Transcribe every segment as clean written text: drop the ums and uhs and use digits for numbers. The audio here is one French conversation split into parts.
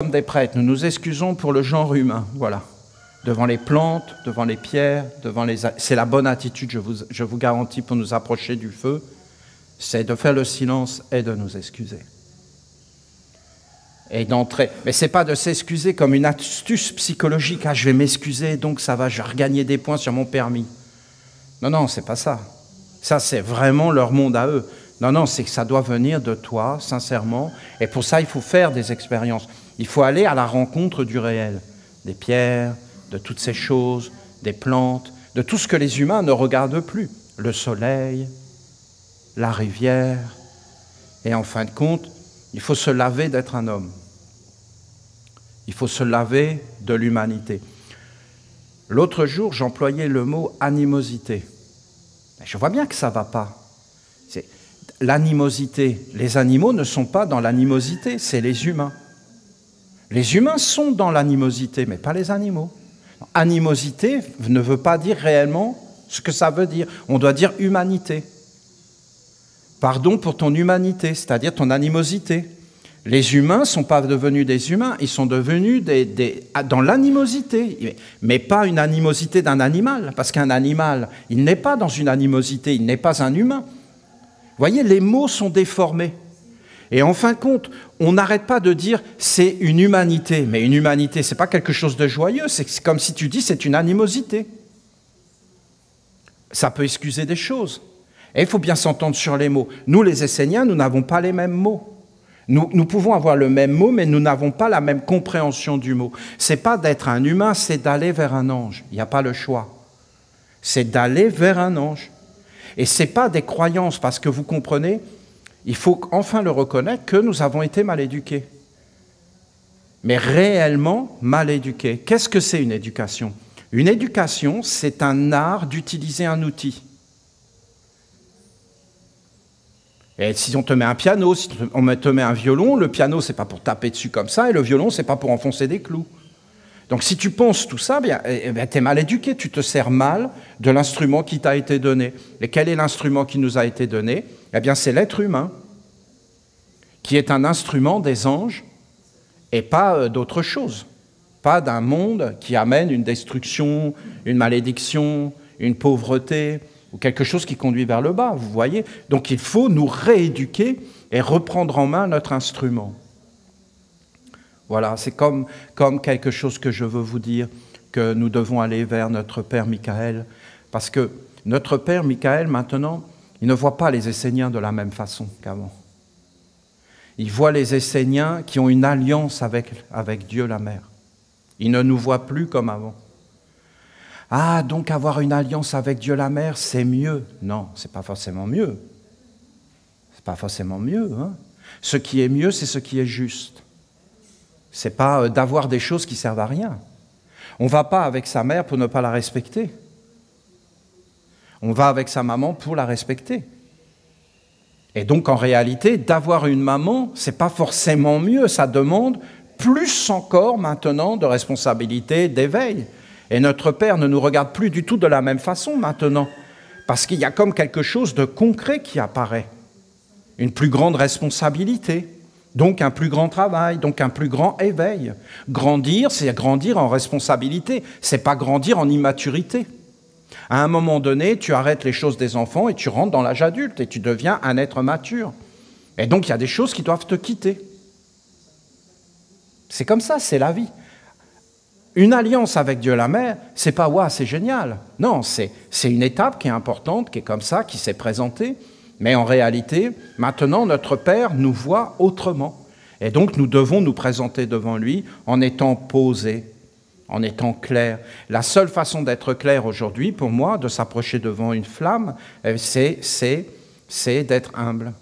sommes des prêtres, nous nous excusons pour le genre humain, voilà. Devant les plantes, devant les pierres, devant les... C'est la bonne attitude, je vous garantis, pour nous approcher du feu, c'est de faire le silence et de nous excuser. Et d'entrer. Mais ce n'est pas de s'excuser comme une astuce psychologique. Ah, je vais m'excuser, donc ça va, je vais regagner des points sur mon permis. Non, non, c'est pas ça. Ça, c'est vraiment leur monde à eux. Non, non, c'est que ça doit venir de toi, sincèrement. Et pour ça, il faut faire des expériences. Il faut aller à la rencontre du réel. Des pierres, de toutes ces choses, des plantes, de tout ce que les humains ne regardent plus. Le soleil, la rivière. Et en fin de compte, il faut se laver d'être un homme. Il faut se laver de l'humanité. L'autre jour, j'employais le mot animosité. Je vois bien que ça ne va pas. L'animosité, les animaux ne sont pas dans l'animosité, c'est les humains. Les humains sont dans l'animosité, mais pas les animaux. Animosité ne veut pas dire réellement ce que ça veut dire. On doit dire humanité. Pardon pour ton humanité, c'est-à-dire ton animosité. Les humains ne sont pas devenus des humains, ils sont devenus dans l'animosité, mais pas une animosité d'un animal, parce qu'un animal, il n'est pas dans une animosité, il n'est pas un humain. Vous voyez, les mots sont déformés. Et en fin de compte, on n'arrête pas de dire c'est une humanité, mais une humanité, ce n'est pas quelque chose de joyeux, c'est comme si tu dis c'est une animosité. Ça peut excuser des choses. Et il faut bien s'entendre sur les mots. Nous, les Esséniens, nous n'avons pas les mêmes mots. Nous pouvons avoir le même mot, mais nous n'avons pas la même compréhension du mot. Ce n'est pas d'être un humain, c'est d'aller vers un ange. Il n'y a pas le choix. C'est d'aller vers un ange. Et ce n'est pas des croyances, parce que vous comprenez, il faut enfin le reconnaître que nous avons été mal éduqués. Mais réellement mal éduqués. Qu'est-ce que c'est une éducation? Une éducation, c'est un art d'utiliser un outil. Et si on te met un piano, si on te met un violon, le piano, c'est pas pour taper dessus comme ça, et le violon, c'est pas pour enfoncer des clous. Donc si tu penses tout ça, bien, tu es mal éduqué, tu te sers mal de l'instrument qui t'a été donné. Et quel est l'instrument qui nous a été donné? Eh bien, c'est l'être humain, qui est un instrument des anges, et pas d'autre chose. Pas d'un monde qui amène une destruction, une malédiction, une pauvreté, ou quelque chose qui conduit vers le bas, vous voyez. Donc il faut nous rééduquer et reprendre en main notre instrument. Voilà, c'est comme quelque chose que je veux vous dire, que nous devons aller vers notre Père Michael, parce que notre Père Michael, maintenant, il ne voit pas les Esséniens de la même façon qu'avant. Il voit les Esséniens qui ont une alliance avec Dieu la Mère. Il ne nous voit plus comme avant. Ah, donc avoir une alliance avec Dieu la Mère, c'est mieux. Non, c'est pas forcément mieux. C'est pas forcément mieux. Hein. Ce qui est mieux, c'est ce qui est juste. C'est pas d'avoir des choses qui servent à rien. On ne va pas avec sa mère pour ne pas la respecter. On va avec sa maman pour la respecter. Et donc, en réalité, d'avoir une maman, ce n'est pas forcément mieux. Ça demande plus encore maintenant de responsabilité, d'éveil. Et notre Père ne nous regarde plus du tout de la même façon maintenant, parce qu'il y a comme quelque chose de concret qui apparaît. Une plus grande responsabilité, donc un plus grand travail, donc un plus grand éveil. Grandir, c'est grandir en responsabilité, c'est pas grandir en immaturité. À un moment donné, tu arrêtes les choses des enfants et tu rentres dans l'âge adulte et tu deviens un être mature. Et donc il y a des choses qui doivent te quitter. C'est comme ça, c'est la vie. Une alliance avec Dieu la Mère, c'est pas « ouah, c'est génial ». Non, c'est une étape qui est importante, qui est comme ça, qui s'est présentée. Mais en réalité, maintenant, notre Père nous voit autrement. Et donc, nous devons nous présenter devant lui en étant posés, en étant clairs. La seule façon d'être clair aujourd'hui, pour moi, de s'approcher devant une flamme, c'est d'être humble,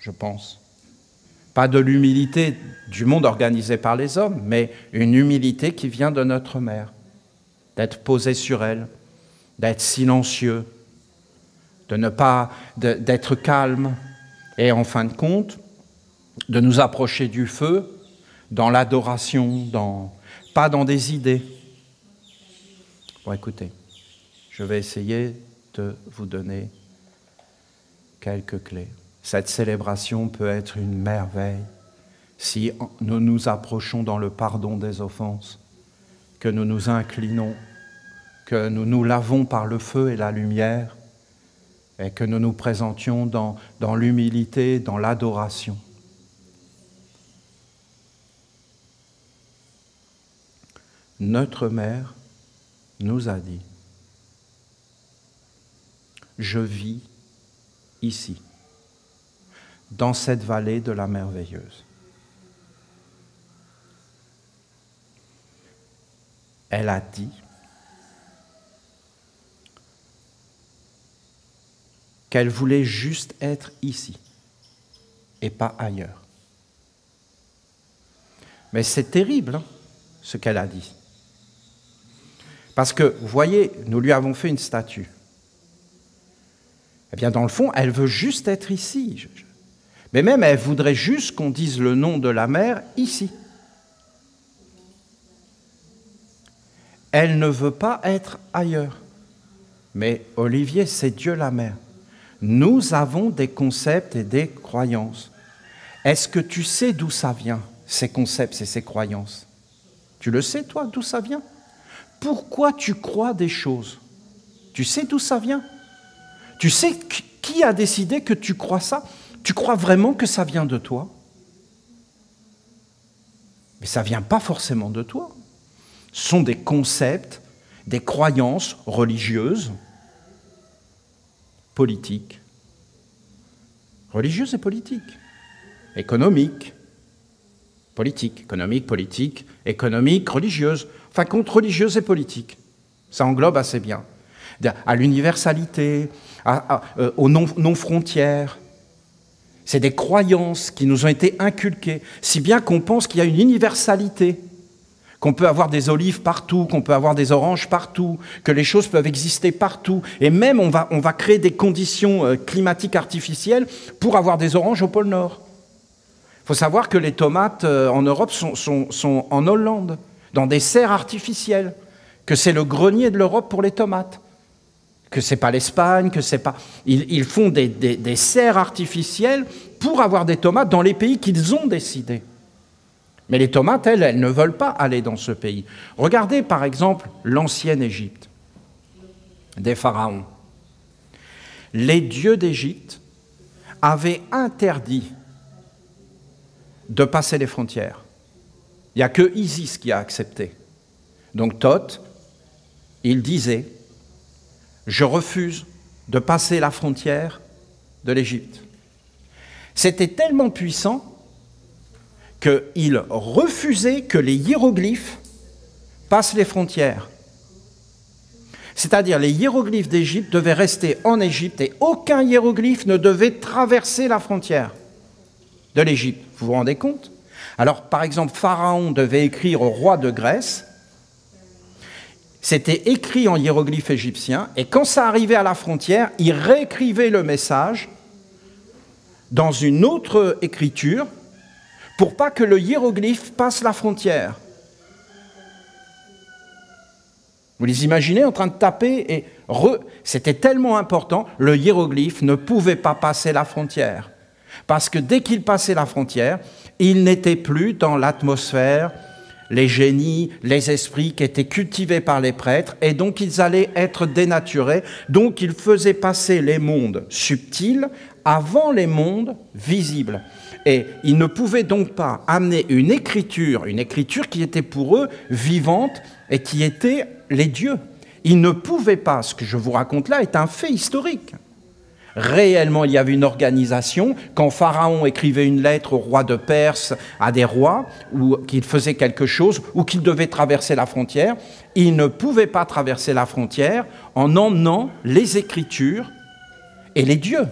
je pense. Pas de l'humilité du monde organisé par les hommes, mais une humilité qui vient de notre Mère. D'être posé sur elle, d'être silencieux, d'être calme, et en fin de compte, de nous approcher du feu dans l'adoration, pas dans des idées. Bon, écoutez, je vais essayer de vous donner quelques clés. Cette célébration peut être une merveille si nous nous approchons dans le pardon des offenses, que nous nous inclinons, que nous nous lavons par le feu et la lumière, et que nous nous présentions dans l'humilité, dans l'adoration. Notre mère nous a dit, je vis ici, dans cette vallée de la merveilleuse. Elle a dit qu'elle voulait juste être ici et pas ailleurs. Mais c'est terrible, hein, ce qu'elle a dit. Parce que, vous voyez, nous lui avons fait une statue. Eh bien, dans le fond, elle veut juste être ici. Mais même, elle voudrait juste qu'on dise le nom de la mère ici. Elle ne veut pas être ailleurs. Mais Olivier, c'est Dieu la mère. Nous avons des concepts et des croyances. Est-ce que tu sais d'où ça vient, ces concepts et ces croyances? Tu le sais, toi, d'où ça vient? Pourquoi tu crois des choses? Tu sais d'où ça vient? Tu sais qui a décidé que tu crois ça? Tu crois vraiment que ça vient de toi? Mais ça ne vient pas forcément de toi. Ce sont des concepts, des croyances religieuses, politiques, religieuses et politiques, économiques, politiques, économiques, politiques, économiques, religieuses, enfin contre religieuses et politiques. Ça englobe assez bien. À l'universalité, aux non-frontières. C'est des croyances qui nous ont été inculquées, si bien qu'on pense qu'il y a une universalité, qu'on peut avoir des olives partout, qu'on peut avoir des oranges partout, que les choses peuvent exister partout. Et même, on va créer des conditions climatiques artificielles pour avoir des oranges au pôle Nord. Il faut savoir que les tomates en Europe sont en Hollande, dans des serres artificielles, que c'est le grenier de l'Europe pour les tomates, que c'est pas l'Espagne, que c'est pas... Ils font des serres artificielles pour avoir des tomates dans les pays qu'ils ont décidés. Mais les tomates, elles ne veulent pas aller dans ce pays. Regardez par exemple l'ancienne Égypte, des pharaons. Les dieux d'Égypte avaient interdit de passer les frontières. Il n'y a que Isis qui a accepté. Donc Thoth, il disait, je refuse de passer la frontière de l'Égypte. C'était tellement puissant qu'il refusait que les hiéroglyphes passent les frontières. C'est-à-dire les hiéroglyphes d'Égypte devaient rester en Égypte et aucun hiéroglyphe ne devait traverser la frontière de l'Égypte. Vous vous rendez compte? Alors, par exemple, Pharaon devait écrire au roi de Grèce. C'était écrit en hiéroglyphe égyptien et quand ça arrivait à la frontière, il réécrivait le message dans une autre écriture pour pas que le hiéroglyphe passe la frontière. Vous les imaginez en train de taper et c'était tellement important, le hiéroglyphe ne pouvait pas passer la frontière. Parce que dès qu'il passait la frontière, il n'était plus dans l'atmosphère, les génies, les esprits qui étaient cultivés par les prêtres, et donc ils allaient être dénaturés. Donc ils faisaient passer les mondes subtils avant les mondes visibles. Et ils ne pouvaient donc pas amener une écriture qui était pour eux vivante et qui était les dieux. Ils ne pouvaient pas, ce que je vous raconte là est un fait historique. Réellement, il y avait une organisation. Quand Pharaon écrivait une lettre au roi de Perse, à des rois, ou qu'il faisait quelque chose, ou qu'il devait traverser la frontière, il ne pouvait pas traverser la frontière en emmenant les Écritures et les dieux.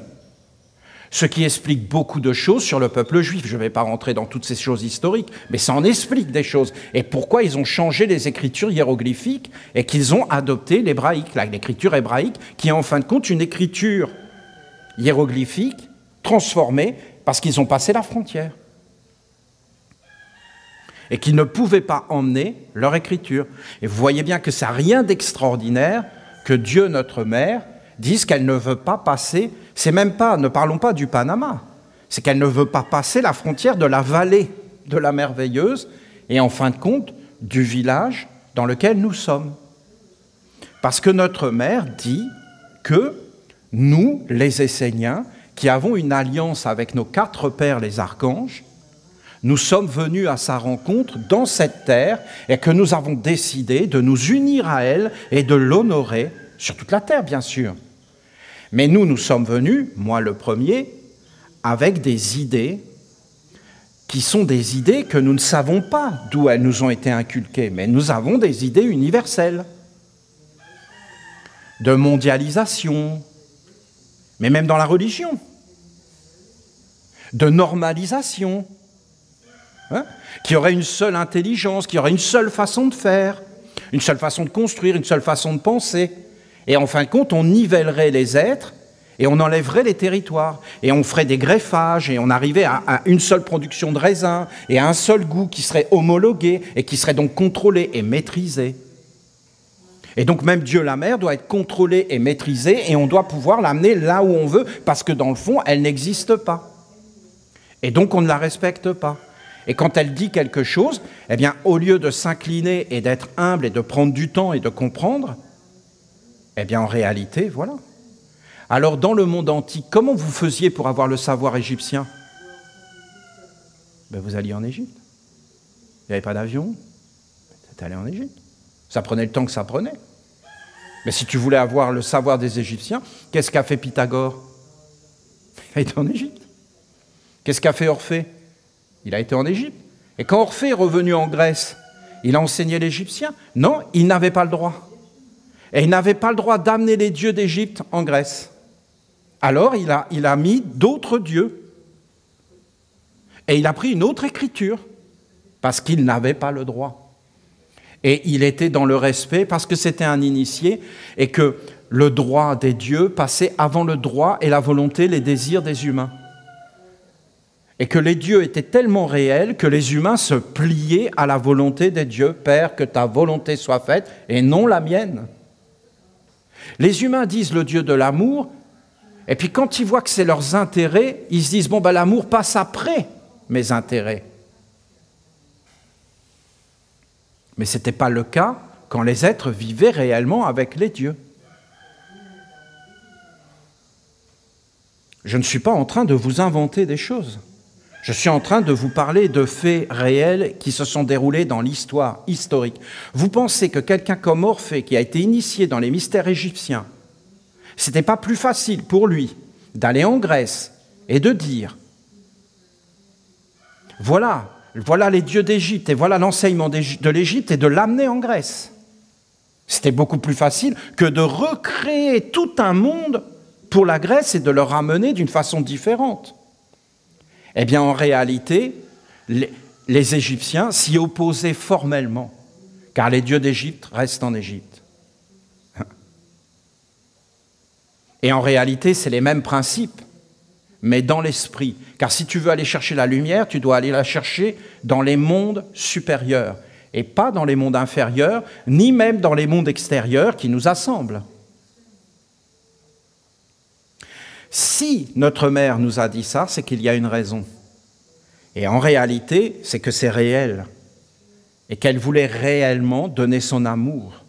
Ce qui explique beaucoup de choses sur le peuple juif. Je ne vais pas rentrer dans toutes ces choses historiques, mais ça en explique des choses. Et pourquoi ils ont changé les écritures hiéroglyphiques et qu'ils ont adopté l'hébraïque, l'écriture hébraïque, qui est en fin de compte une écriture hiéroglyphique transformée parce qu'ils ont passé la frontière. Et qu'ils ne pouvaient pas emmener leur écriture. Et vous voyez bien que ça n'a rien d'extraordinaire que Dieu, notre mère, dise qu'elle ne veut pas passer, c'est même pas, ne parlons pas du Panama, c'est qu'elle ne veut pas passer la frontière de la vallée de la merveilleuse et en fin de compte du village dans lequel nous sommes. Parce que notre mère dit que nous, les Esséniens, qui avons une alliance avec nos 4 pères les archanges, nous sommes venus à sa rencontre dans cette terre et que nous avons décidé de nous unir à elle et de l'honorer sur toute la terre, bien sûr. Mais nous sommes venus, moi le premier, avec des idées qui sont des idées que nous ne savons pas d'où elles nous ont été inculquées, mais nous avons des idées universelles de mondialisation, mais même dans la religion, de normalisation, qui aurait une seule intelligence, qui aurait une seule façon de faire, une seule façon de construire, une seule façon de penser. Et en fin de compte, on nivellerait les êtres et on enlèverait les territoires. Et on ferait des greffages et on arriverait à une seule production de raisins et à un seul goût qui serait homologué et qui serait donc contrôlé et maîtrisé. Et donc même Dieu la Mère doit être contrôlée et maîtrisée et on doit pouvoir l'amener là où on veut parce que dans le fond, elle n'existe pas. Et donc on ne la respecte pas. Et quand elle dit quelque chose, eh bien, au lieu de s'incliner et d'être humble et de prendre du temps et de comprendre, eh bien, en réalité, voilà. Alors, dans le monde antique, comment vous faisiez pour avoir le savoir égyptien? Ben, vous alliez en Égypte. Il n'y avait pas d'avion. Vous êtes allé en Égypte. Ça prenait le temps que ça prenait. Mais si tu voulais avoir le savoir des Égyptiens, qu'est-ce qu'a fait Pythagore? Il a été en Égypte. Qu'est-ce qu'a fait Orphée? Il a été en Égypte. Et quand Orphée est revenu en Grèce, il a enseigné l'égyptien? Non, il n'avait pas le droit. Et il n'avait pas le droit d'amener les dieux d'Égypte en Grèce. Alors il a mis d'autres dieux. Et il a pris une autre écriture, parce qu'il n'avait pas le droit. Et il était dans le respect, parce que c'était un initié, et que le droit des dieux passait avant le droit et la volonté, les désirs des humains. Et que les dieux étaient tellement réels que les humains se pliaient à la volonté des dieux. Père, que ta volonté soit faite et non la mienne. Les humains disent le Dieu de l'amour, et puis quand ils voient que c'est leurs intérêts, ils se disent, bon, ben, l'amour passe après mes intérêts. Mais ce n'était pas le cas quand les êtres vivaient réellement avec les dieux. Je ne suis pas en train de vous inventer des choses. Je suis en train de vous parler de faits réels qui se sont déroulés dans l'histoire historique. Vous pensez que quelqu'un comme Orphée, qui a été initié dans les mystères égyptiens, ce n'était pas plus facile pour lui d'aller en Grèce et de dire « Voilà les dieux d'Égypte et voilà l'enseignement de l'Égypte » et de l'amener en Grèce. C'était beaucoup plus facile que de recréer tout un monde pour la Grèce et de le ramener d'une façon différente. Eh bien, en réalité, les Égyptiens s'y opposaient formellement, car les dieux d'Égypte restent en Égypte. Et en réalité, c'est les mêmes principes, mais dans l'esprit. Car si tu veux aller chercher la lumière, tu dois aller la chercher dans les mondes supérieurs, et pas dans les mondes inférieurs, ni même dans les mondes extérieurs qui nous assemblent. Si notre mère nous a dit ça, c'est qu'il y a une raison. Et en réalité, c'est que c'est réel. Et qu'elle voulait réellement donner son amour.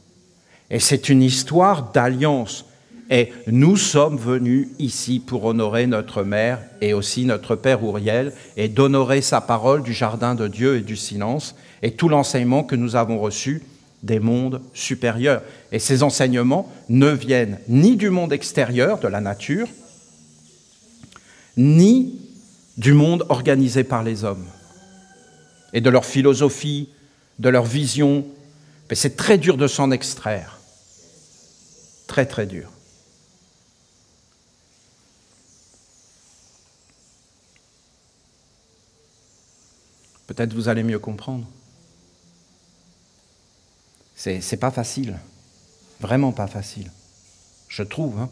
Et c'est une histoire d'alliance. Et nous sommes venus ici pour honorer notre mère et aussi notre père Uriel et d'honorer sa parole du jardin de Dieu et du silence et tout l'enseignement que nous avons reçu des mondes supérieurs. Et ces enseignements ne viennent ni du monde extérieur, de la nature, ni du monde organisé par les hommes et de leur philosophie, de leur vision. Mais c'est très dur de s'en extraire. Très, très dur. Peut-être vous allez mieux comprendre. C'est pas facile. Vraiment pas facile. Je trouve, hein.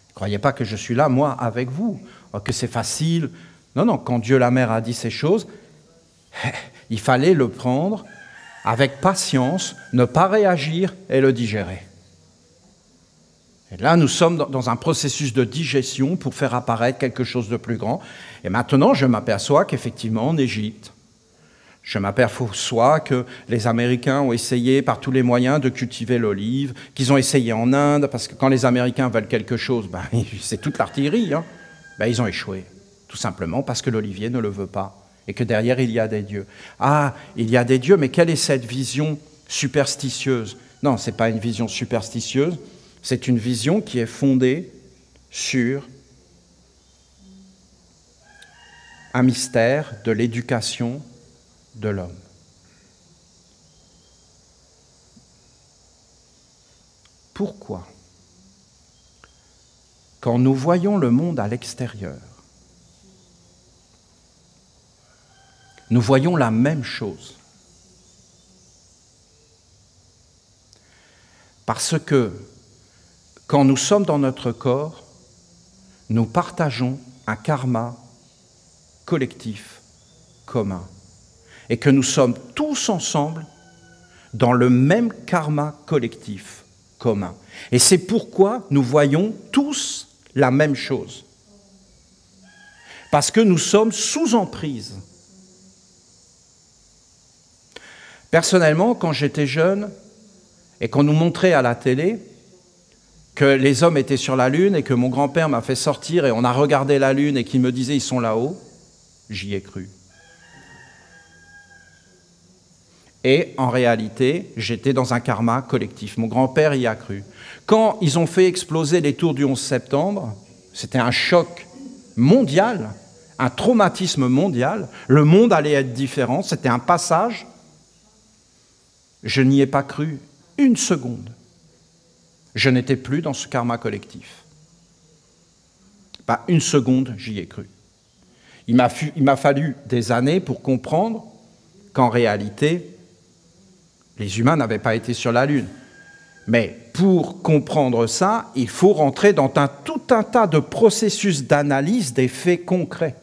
Ne croyez pas que je suis là, moi, avec vous, que c'est facile. Non, non, quand Dieu la Mère a dit ces choses, il fallait le prendre avec patience, ne pas réagir et le digérer. Et là, nous sommes dans un processus de digestion pour faire apparaître quelque chose de plus grand. Et maintenant, je m'aperçois qu'effectivement, en Égypte, Je m'aperçois que les Américains ont essayé par tous les moyens de cultiver l'olive, qu'ils ont essayé en Inde, parce que quand les Américains veulent quelque chose, ben, c'est toute l'artillerie, hein. Ben, ils ont échoué, tout simplement parce que l'olivier ne le veut pas, et que derrière il y a des dieux. Ah, il y a des dieux, mais quelle est cette vision superstitieuse? Non, ce n'est pas une vision superstitieuse, c'est une vision qui est fondée sur un mystère de l'éducation de l'homme. Pourquoi, quand nous voyons le monde à l'extérieur, nous voyons la même chose? Parce que quand nous sommes dans notre corps, nous partageons un karma collectif commun. Et que nous sommes tous ensemble dans le même karma collectif commun. Et c'est pourquoi nous voyons tous la même chose. Parce que nous sommes sous emprise. Personnellement, quand j'étais jeune et qu'on nous montrait à la télé que les hommes étaient sur la Lune et que mon grand-père m'a fait sortir et on a regardé la Lune et qu'il me disait « ils sont là-haut », j'y ai cru. Et en réalité, j'étais dans un karma collectif. Mon grand-père y a cru. Quand ils ont fait exploser les tours du 11 septembre, c'était un choc mondial, un traumatisme mondial. Le monde allait être différent, c'était un passage. Je n'y ai pas cru une seconde. Je n'étais plus dans ce karma collectif. Pas une seconde, j'y ai cru. Il m'a fallu des années pour comprendre qu'en réalité, les humains n'avaient pas été sur la Lune. Mais pour comprendre ça, il faut rentrer dans tout un tas de processus d'analyse des faits concrets.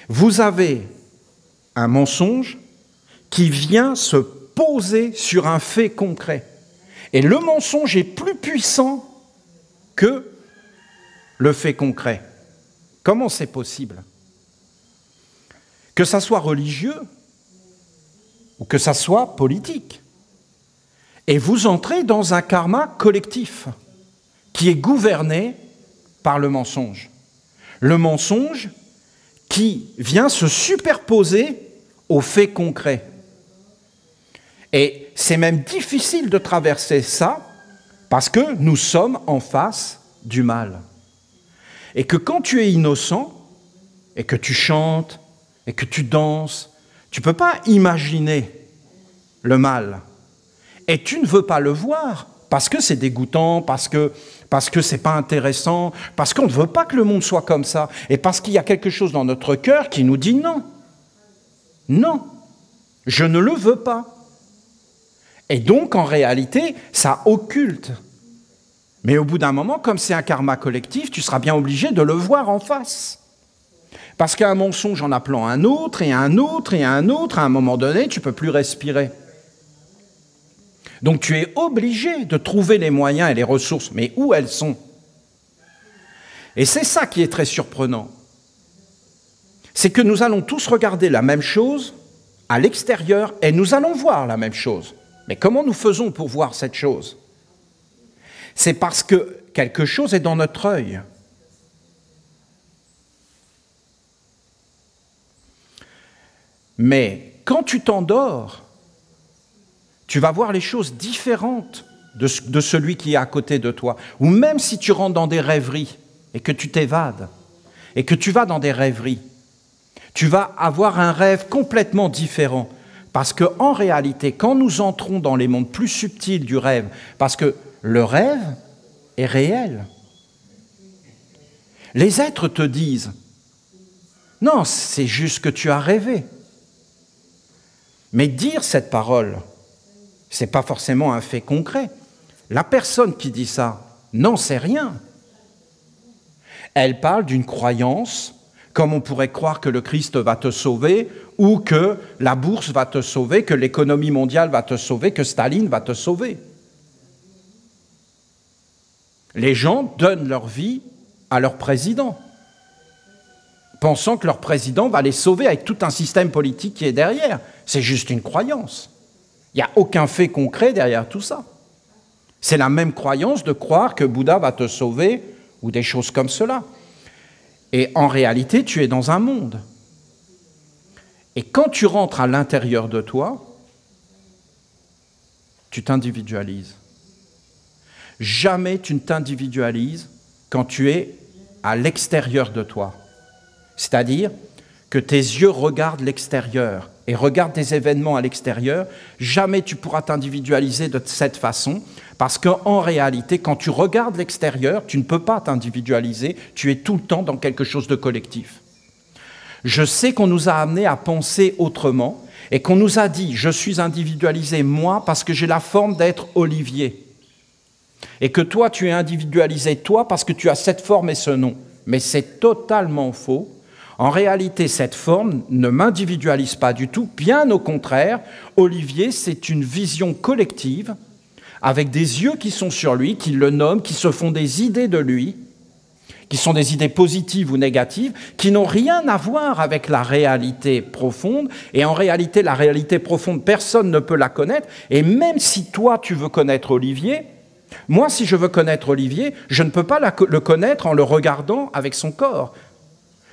Vous avez un mensonge qui vient se poser sur un fait concret. Et le mensonge est plus puissant que le fait concret. Comment c'est possible? Que ça soit religieux ou que ça soit politique. Et vous entrez dans un karma collectif qui est gouverné par le mensonge. Le mensonge qui vient se superposer aux faits concrets. Et c'est même difficile de traverser ça parce que nous sommes en face du mal. Et que quand tu es innocent et que tu chantes et que tu danses, tu ne peux pas imaginer le mal. Et tu ne veux pas le voir parce que c'est dégoûtant, parce que ce n'est pas intéressant, parce qu'on ne veut pas que le monde soit comme ça, et parce qu'il y a quelque chose dans notre cœur qui nous dit non. Non, je ne le veux pas. Et donc, en réalité, ça occulte. Mais au bout d'un moment, comme c'est un karma collectif, tu seras bien obligé de le voir en face. Parce qu'un mensonge en appelant un autre, et un autre, et un autre, à un moment donné, tu ne peux plus respirer. Donc tu es obligé de trouver les moyens et les ressources, mais où elles sont? Et c'est ça qui est très surprenant. C'est que nous allons tous regarder la même chose à l'extérieur, et nous allons voir la même chose. Mais comment nous faisons pour voir cette chose? C'est parce que quelque chose est dans notre œil. Mais quand tu t'endors, tu vas voir les choses différentes de celui qui est à côté de toi. Ou même si tu rentres dans des rêveries et que tu t'évades et que tu vas dans des rêveries, tu vas avoir un rêve complètement différent. Parce qu'en réalité, quand nous entrons dans les mondes plus subtils du rêve, parce que le rêve est réel, les êtres te disent « Non, c'est juste que tu as rêvé ». Mais dire cette parole, ce n'est pas forcément un fait concret. La personne qui dit ça n'en sait rien. Elle parle d'une croyance, comme on pourrait croire que le Christ va te sauver, ou que la bourse va te sauver, que l'économie mondiale va te sauver, que Staline va te sauver. Les gens donnent leur vie à leur président. pensant que leur président va les sauver avec tout un système politique qui est derrière. C'est juste une croyance. Il n'y a aucun fait concret derrière tout ça. C'est la même croyance de croire que Bouddha va te sauver ou des choses comme cela. Et en réalité, tu es dans un monde. Et quand tu rentres à l'intérieur de toi, tu t'individualises. Jamais tu ne t'individualises quand tu es à l'extérieur de toi. C'est-à-dire que tes yeux regardent l'extérieur et regardent des événements à l'extérieur. Jamais tu pourras t'individualiser de cette façon parce qu'en réalité, quand tu regardes l'extérieur, tu ne peux pas t'individualiser, tu es tout le temps dans quelque chose de collectif. Je sais qu'on nous a amenés à penser autrement et qu'on nous a dit « je suis individualisé, moi, parce que j'ai la forme d'être Olivier ». Et que toi, tu es individualisé, toi, parce que tu as cette forme et ce nom. Mais c'est totalement faux. En réalité, cette forme ne m'individualise pas du tout. Bien au contraire, Olivier, c'est une vision collective, avec des yeux qui sont sur lui, qui le nomment, qui se font des idées de lui, qui sont des idées positives ou négatives, qui n'ont rien à voir avec la réalité profonde. Et en réalité, la réalité profonde, personne ne peut la connaître. Et même si toi, tu veux connaître Olivier, moi, si je veux connaître Olivier, je ne peux pas le connaître en le regardant avec son corps.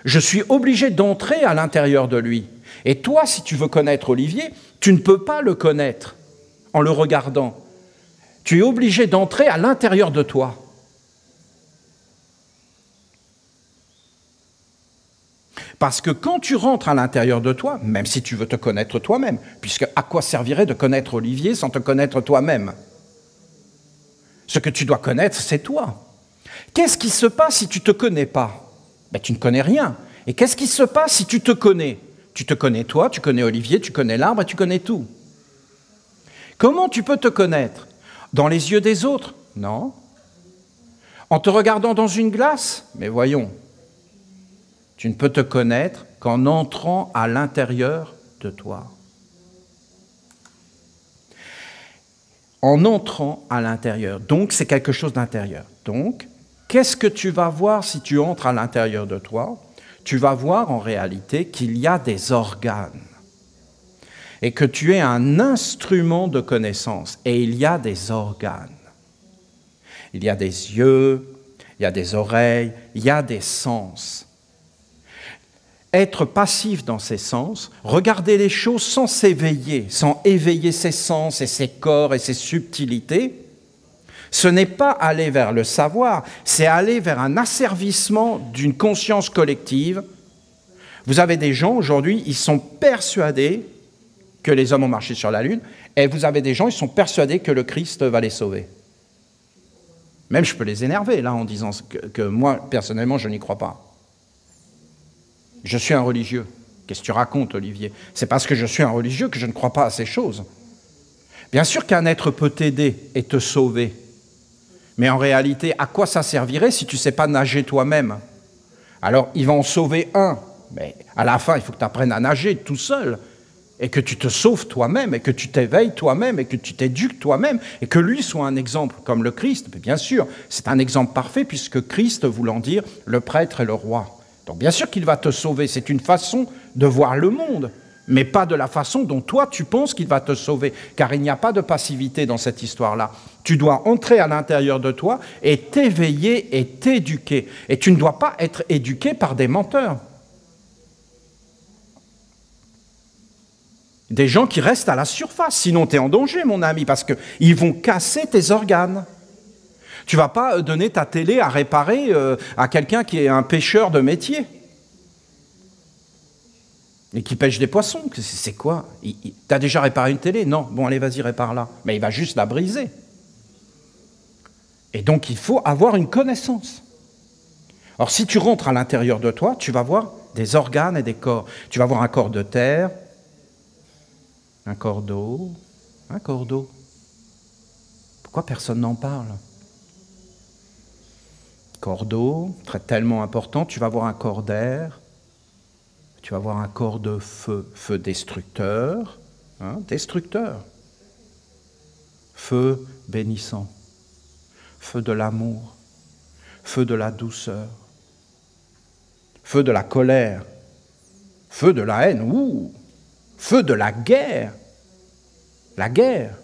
Je suis obligé d'entrer à l'intérieur de lui. Et toi, si tu veux connaître Olivier, tu ne peux pas le connaître en le regardant. Tu es obligé d'entrer à l'intérieur de toi. Parce que quand tu rentres à l'intérieur de toi, même si tu veux te connaître toi-même, puisque à quoi servirait de connaître Olivier sans te connaître toi-même ? Ce que tu dois connaître, c'est toi. Qu'est-ce qui se passe si tu ne te connais pas ? Ben, tu ne connais rien. Et qu'est-ce qui se passe si tu te connais ? Tu te connais toi, tu connais Olivier, tu connais l'arbre et tu connais tout. Comment tu peux te connaître ? Dans les yeux des autres ? Non. En te regardant dans une glace ? Mais voyons, tu ne peux te connaître qu'en entrant à l'intérieur de toi. En entrant à l'intérieur. Donc, c'est quelque chose d'intérieur. Donc, qu'est-ce que tu vas voir si tu entres à l'intérieur de toi ? Tu vas voir en réalité qu'il y a des organes et que tu es un instrument de connaissance. Et il y a des organes. Il y a des yeux, il y a des oreilles, il y a des sens. Être passif dans ses sens, regarder les choses sans s'éveiller, sans éveiller ses sens et ses corps et ses subtilités, ce n'est pas aller vers le savoir, c'est aller vers un asservissement d'une conscience collective. Vous avez des gens aujourd'hui, ils sont persuadés que les hommes ont marché sur la Lune, et vous avez des gens, ils sont persuadés que le Christ va les sauver. Même je peux les énerver là en disant que moi, personnellement, je n'y crois pas. Je suis un religieux. Qu'est-ce que tu racontes, Olivier ? C'est parce que je suis un religieux que je ne crois pas à ces choses. Bien sûr qu'un être peut t'aider et te sauver. Mais en réalité, à quoi ça servirait si tu ne sais pas nager toi-même ? Alors, il va en sauver un. Mais à la fin, il faut que tu apprennes à nager tout seul. Et que tu te sauves toi-même, et que tu t'éveilles toi-même, et que tu t'éduques toi-même, et que lui soit un exemple comme le Christ. Mais bien sûr, c'est un exemple parfait, puisque Christ voulant dire le prêtre et le roi. Donc bien sûr qu'il va te sauver, c'est une façon de voir le monde, mais pas de la façon dont toi tu penses qu'il va te sauver, car il n'y a pas de passivité dans cette histoire-là. Tu dois entrer à l'intérieur de toi et t'éveiller et t'éduquer. Et tu ne dois pas être éduqué par des menteurs. Des gens qui restent à la surface, sinon tu es en danger, mon ami, parce qu'ils vont casser tes organes. Tu ne vas pas donner ta télé à réparer à quelqu'un qui est un pêcheur de métier et qui pêche des poissons. C'est quoi ? Tu as déjà réparé une télé ? Non. Bon, allez, vas-y, répare-la. Mais il va juste la briser. Et donc, il faut avoir une connaissance. Or, si tu rentres à l'intérieur de toi, tu vas voir des organes et des corps. Tu vas voir un corps de terre, un corps d'eau, un corps d'eau. Pourquoi personne n'en parle ? Corps d'eau, tellement important, tu vas voir un corps d'air, tu vas voir un corps de feu, feu destructeur, destructeur, feu bénissant, feu de l'amour, feu de la douceur, feu de la colère, feu de la haine, feu de la guerre. La guerre.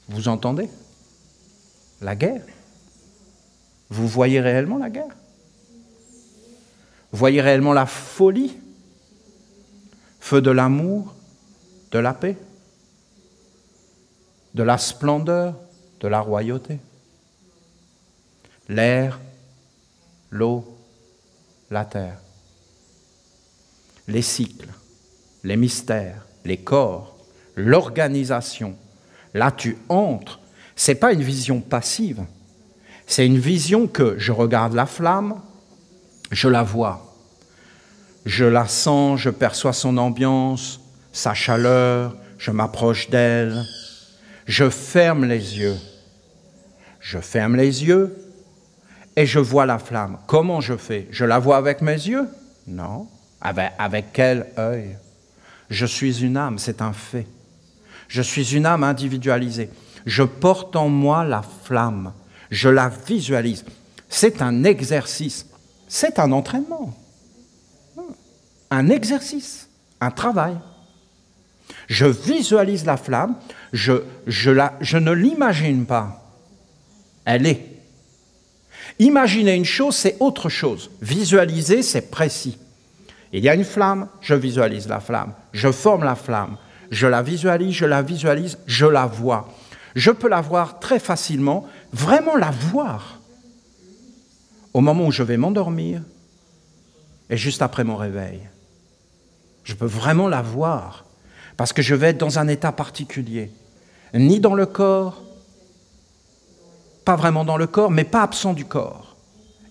Vous entendez? La guerre. Vous voyez réellement la guerre? Vous voyez réellement la folie? Feu de l'amour, de la paix, de la splendeur, de la royauté. L'air, l'eau, la terre. Les cycles, les mystères, les corps, l'organisation. Là, tu entres. Ce n'est pas une vision passive. C'est une vision que je regarde la flamme, je la vois. Je la sens, je perçois son ambiance, sa chaleur, je m'approche d'elle. Je ferme les yeux. Je ferme les yeux et je vois la flamme. Comment je fais? Je la vois avec mes yeux? Non. Avec quel œil? Je suis une âme, c'est un fait. Je suis une âme individualisée. Je porte en moi la flamme. Je la visualise. C'est un exercice. C'est un entraînement. Un exercice. Un travail. Je visualise la flamme. Je ne l'imagine pas. Elle est. Imaginer une chose, c'est autre chose. Visualiser, c'est précis. Il y a une flamme, je visualise la flamme. Je forme la flamme. Je la visualise, je la vois. Je peux la voir très facilement, vraiment la voir, au moment où je vais m'endormir et juste après mon réveil. Je peux vraiment la voir, parce que je vais être dans un état particulier. Ni dans le corps, pas vraiment dans le corps, mais pas absent du corps.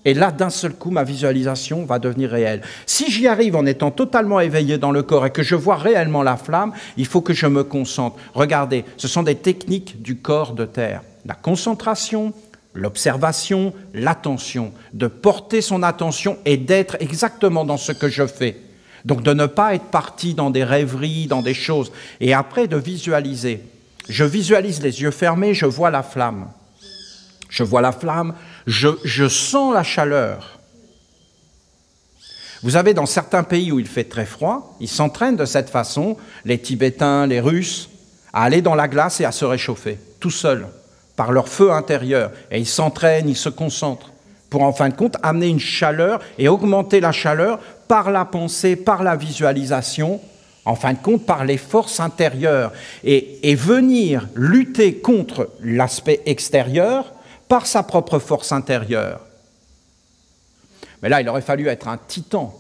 Et là, d'un seul coup, ma visualisation va devenir réelle. Si j'y arrive en étant totalement éveillé dans le corps et que je vois réellement la flamme, il faut que je me concentre. Regardez, ce sont des techniques du corps de terre. La concentration, l'observation, l'attention. De porter son attention et d'être exactement dans ce que je fais. Donc de ne pas être parti dans des rêveries, dans des choses. Et après, de visualiser. Je visualise les yeux fermés, je vois la flamme. Je vois la flamme, je sens la chaleur. Vous avez dans certains pays où il fait très froid, ils s'entraînent de cette façon, les Tibétains, les Russes, à aller dans la glace et à se réchauffer, tout seuls, par leur feu intérieur. Et ils s'entraînent, ils se concentrent, pour en fin de compte amener une chaleur et augmenter la chaleur par la pensée, par la visualisation, en fin de compte par les forces intérieures, et venir lutter contre l'aspect extérieur, par sa propre force intérieure. Mais là, il aurait fallu être un titan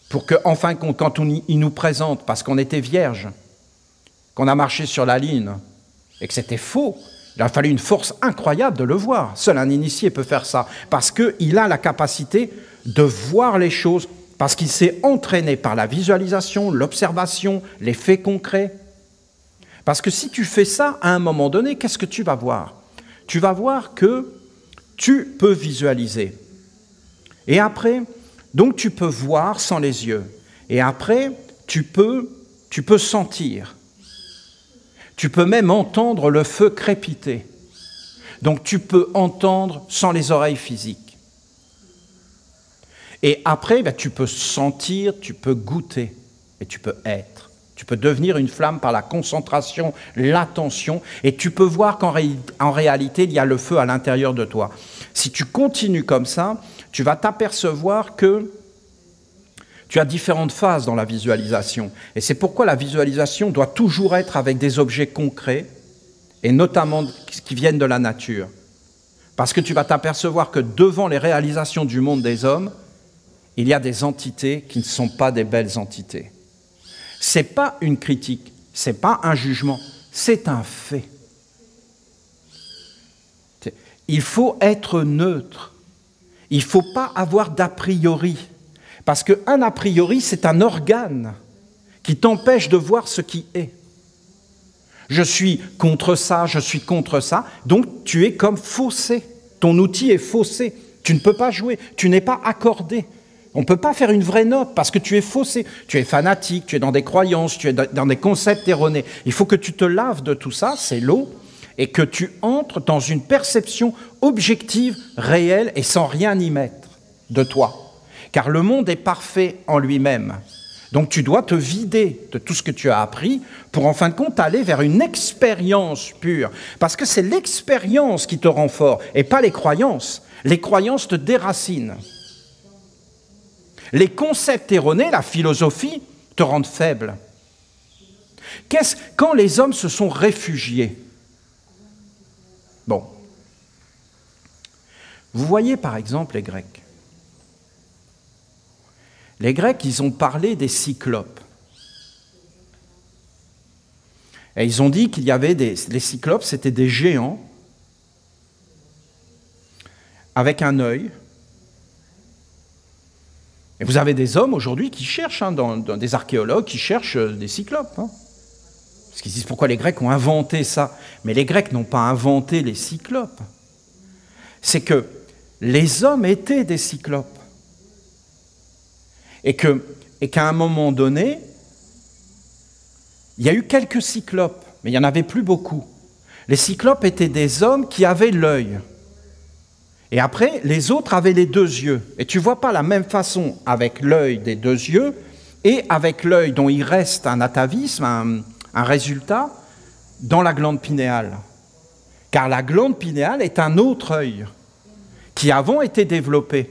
pour que, en fin de compte, quand il nous présente, parce qu'on était vierge, qu'on a marché sur la ligne, et que c'était faux, il a fallu une force incroyable de le voir. Seul un initié peut faire ça, parce qu'il a la capacité de voir les choses, parce qu'il s'est entraîné par la visualisation, l'observation, les faits concrets. Parce que si tu fais ça, à un moment donné, qu'est-ce que tu vas voir ? Tu vas voir que tu peux visualiser. Et après, donc tu peux voir sans les yeux. Et après, tu peux sentir. Tu peux même entendre le feu crépiter. Donc tu peux entendre sans les oreilles physiques. Et après, tu peux sentir, tu peux goûter et tu peux être. Tu peux devenir une flamme par la concentration, l'attention, et tu peux voir qu'en réalité, il y a le feu à l'intérieur de toi. Si tu continues comme ça, tu vas t'apercevoir que tu as différentes phases dans la visualisation. Et c'est pourquoi la visualisation doit toujours être avec des objets concrets, et notamment qui viennent de la nature. Parce que tu vas t'apercevoir que devant les réalisations du monde des hommes, il y a des entités qui ne sont pas des belles entités. Ce n'est pas une critique, ce n'est pas un jugement, c'est un fait. Il faut être neutre. Il ne faut pas avoir d'a priori. Parce qu'un a priori, c'est un organe qui t'empêche de voir ce qui est. Je suis contre ça, donc tu es comme faussé. Ton outil est faussé. Tu ne peux pas jouer, tu n'es pas accordé. On ne peut pas faire une vraie note parce que tu es faussé, tu es fanatique, tu es dans des croyances, tu es dans des concepts erronés. Il faut que tu te laves de tout ça, c'est l'eau, et que tu entres dans une perception objective, réelle et sans rien y mettre de toi. car le monde est parfait en lui-même. Donc tu dois te vider de tout ce que tu as appris pour en fin de compte aller vers une expérience pure. Parce que c'est l'expérience qui te rend fort et pas les croyances. Les croyances te déracinent. Les concepts erronés, la philosophie, te rendent faible. Quand les hommes se sont réfugiés? Bon. Vous voyez par exemple les Grecs. Les Grecs, ils ont parlé des cyclopes. Et ils ont dit qu'il y avait les cyclopes, c'était des géants avec un œil. Et vous avez des hommes aujourd'hui qui cherchent, des archéologues qui cherchent des cyclopes. Parce qu'ils disent pourquoi les Grecs ont inventé ça. Mais les Grecs n'ont pas inventé les cyclopes. C'est que les hommes étaient des cyclopes. Et qu'à un moment donné, il y a eu quelques cyclopes, mais il n'y en avait plus beaucoup. Les cyclopes étaient des hommes qui avaient l'œil. Et après, les autres avaient les deux yeux. Et tu ne vois pas la même façon avec l'œil des deux yeux et avec l'œil dont il reste un atavisme, un résultat, dans la glande pinéale. Car la glande pinéale est un autre œil qui avant était développé.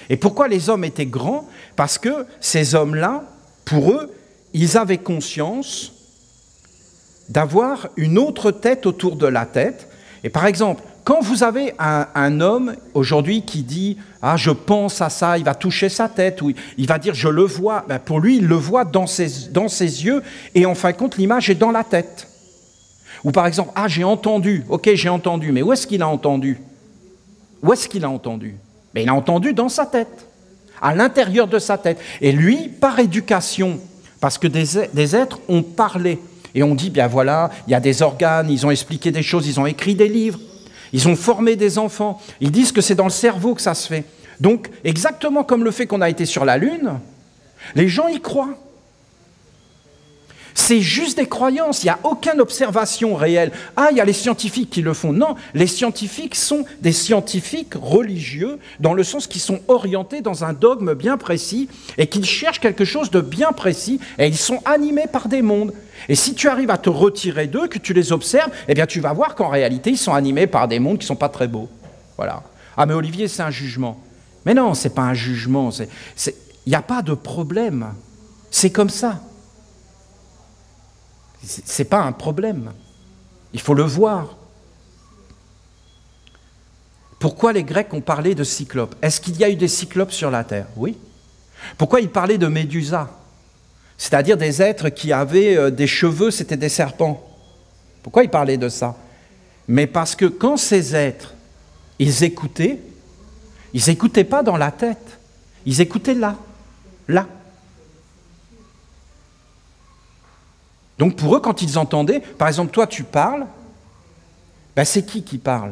Et pourquoi les hommes étaient grands? Parce que ces hommes-là, pour eux, ils avaient conscience d'avoir une autre tête autour de la tête. Et par exemple, quand vous avez un homme aujourd'hui qui dit « Ah, je pense à ça », il va toucher sa tête, ou il va dire « Je le vois », ben pour lui, il le voit dans ses yeux, et en fin de compte, l'image est dans la tête. Ou par exemple « Ah, j'ai entendu », ok, j'ai entendu, mais où est-ce qu'il a entendu? Où est-ce qu'il a entendu? Mais il a entendu dans sa tête, à l'intérieur de sa tête. Et lui, par éducation, parce que des êtres ont parlé, et on dit, bien voilà, il y a des organes, ils ont expliqué des choses, ils ont écrit des livres, ils ont formé des enfants, ils disent que c'est dans le cerveau que ça se fait. Donc, exactement comme le fait qu'on a été sur la Lune, les gens y croient. C'est juste des croyances, il n'y a aucune observation réelle. Ah, il y a les scientifiques qui le font. Non, les scientifiques sont des scientifiques religieux, dans le sens qu'ils sont orientés dans un dogme bien précis et qu'ils cherchent quelque chose de bien précis et ils sont animés par des mondes. Et si tu arrives à te retirer d'eux, que tu les observes, eh bien tu vas voir qu'en réalité, ils sont animés par des mondes qui ne sont pas très beaux. Voilà. Ah, mais Olivier, c'est un jugement. Mais non, ce n'est pas un jugement. Il n'y a pas de problème. C'est comme ça. Ce n'est pas un problème. Il faut le voir. Pourquoi les Grecs ont parlé de cyclopes? Est-ce qu'il y a eu des cyclopes sur la Terre? Oui. Pourquoi ils parlaient de médusas? C'est-à-dire des êtres qui avaient des cheveux, c'était des serpents. Pourquoi ils parlaient de ça? Mais parce que quand ces êtres, ils écoutaient pas dans la tête. Ils écoutaient là, là. Donc pour eux, quand ils entendaient, par exemple, toi tu parles, ben c'est qui parle?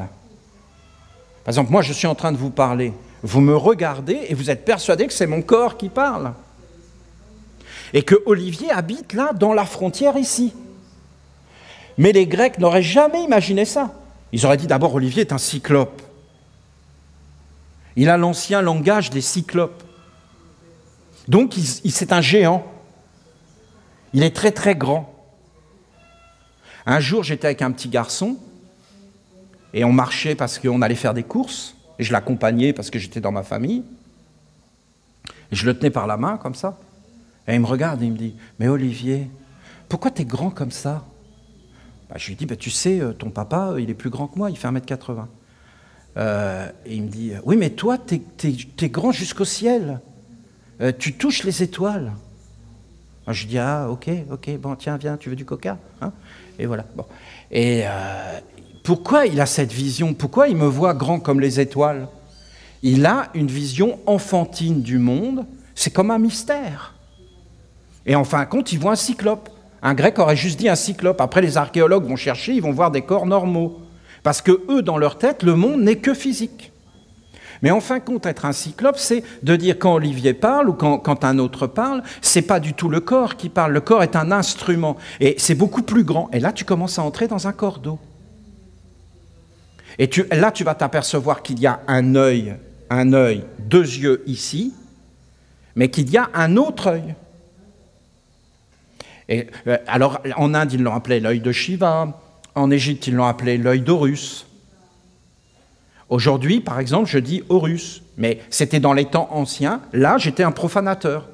Par exemple, moi je suis en train de vous parler, vous me regardez et vous êtes persuadé que c'est mon corps qui parle. Et que Olivier habite là, dans la frontière ici. Mais les Grecs n'auraient jamais imaginé ça. Ils auraient dit d'abord, Olivier est un cyclope. Il a l'ancien langage des cyclopes. Donc c'est un géant. Il est très très grand. Un jour, j'étais avec un petit garçon et on marchait parce qu'on allait faire des courses et je l'accompagnais parce que j'étais dans ma famille. Et je le tenais par la main comme ça. Et il me regarde et il me dit « Mais Olivier, pourquoi tu es grand comme ça ?» Je lui dis « Tu sais, ton papa, il est plus grand que moi, il fait 1m80. » Et il me dit « Oui, mais toi, t'es grand jusqu'au ciel. Tu touches les étoiles. » Je dis « Ah, ok, bon, tiens, viens, tu veux du coca hein ?» Et voilà. Bon. Et pourquoi il a cette vision? Pourquoi il me voit grand comme les étoiles? Il a une vision enfantine du monde, c'est comme un mystère. Et en fin de compte, il voit un cyclope. Un Grec aurait juste dit un cyclope. Après, les archéologues vont chercher, ils vont voir des corps normaux. Parce que eux, dans leur tête, le monde n'est que physique. Mais en fin de compte, être un cyclope, c'est de dire quand Olivier parle ou quand un autre parle, c'est pas du tout le corps qui parle. Le corps est un instrument et c'est beaucoup plus grand. Et là, tu commences à entrer dans un corps d'eau. Et là, tu vas t'apercevoir qu'il y a un œil, deux yeux ici, mais qu'il y a un autre œil. Et, alors, en Inde, ils l'ont appelé l'œil de Shiva, en Égypte, ils l'ont appelé l'œil d'Horus. Aujourd'hui, par exemple, je dis Horus, mais c'était dans les temps anciens, là, j'étais un profanateur.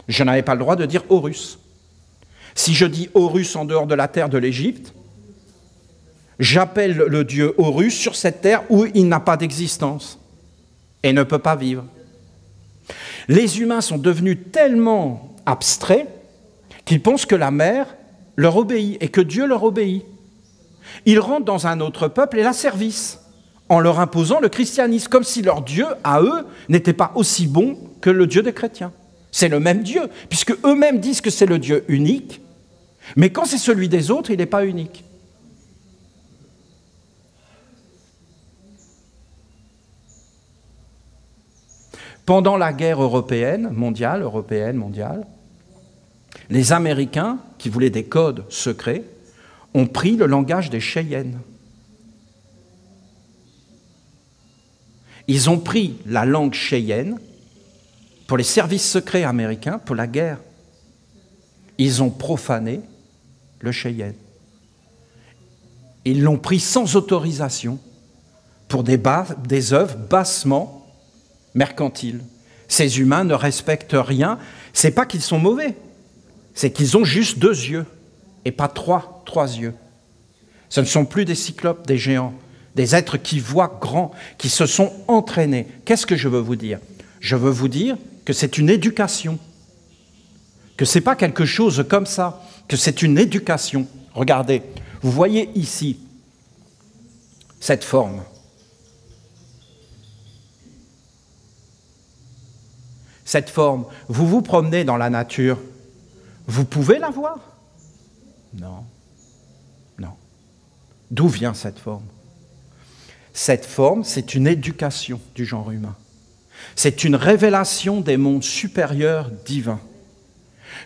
Je n'avais pas le droit de dire Horus. Si je dis Horus en dehors de la terre de l'Égypte, j'appelle le dieu Horus sur cette terre où il n'a pas d'existence et ne peut pas vivre. Les humains sont devenus tellement abstraits qu'ils pensent que la mer leur obéit et que Dieu leur obéit. Ils rentrent dans un autre peuple et l'asservissent en leur imposant le christianisme, comme si leur Dieu, à eux, n'était pas aussi bon que le Dieu des chrétiens. C'est le même Dieu, puisque eux-mêmes disent que c'est le Dieu unique, mais quand c'est celui des autres, il n'est pas unique. Pendant la guerre mondiale, les Américains, qui voulaient des codes secrets, ont pris le langage des Cheyennes. Ils ont pris la langue cheyenne pour les services secrets américains, pour la guerre. Ils ont profané le cheyenne. Ils l'ont pris sans autorisation pour des œuvres bassement mercantiles. Ces humains ne respectent rien. Ce n'est pas qu'ils sont mauvais, c'est qu'ils ont juste 2 yeux et pas 3 yeux. Ce ne sont plus des cyclopes, des géants, des êtres qui voient grand, qui se sont entraînés. Qu'est-ce que je veux vous dire? Je veux vous dire que c'est une éducation, que ce n'est pas quelque chose comme ça, que c'est une éducation. Regardez, vous voyez ici cette forme. Cette forme, vous vous promenez dans la nature, vous pouvez la voir? Non. Non. D'où vient cette forme? Cette forme, c'est une éducation du genre humain. C'est une révélation des mondes supérieurs divins.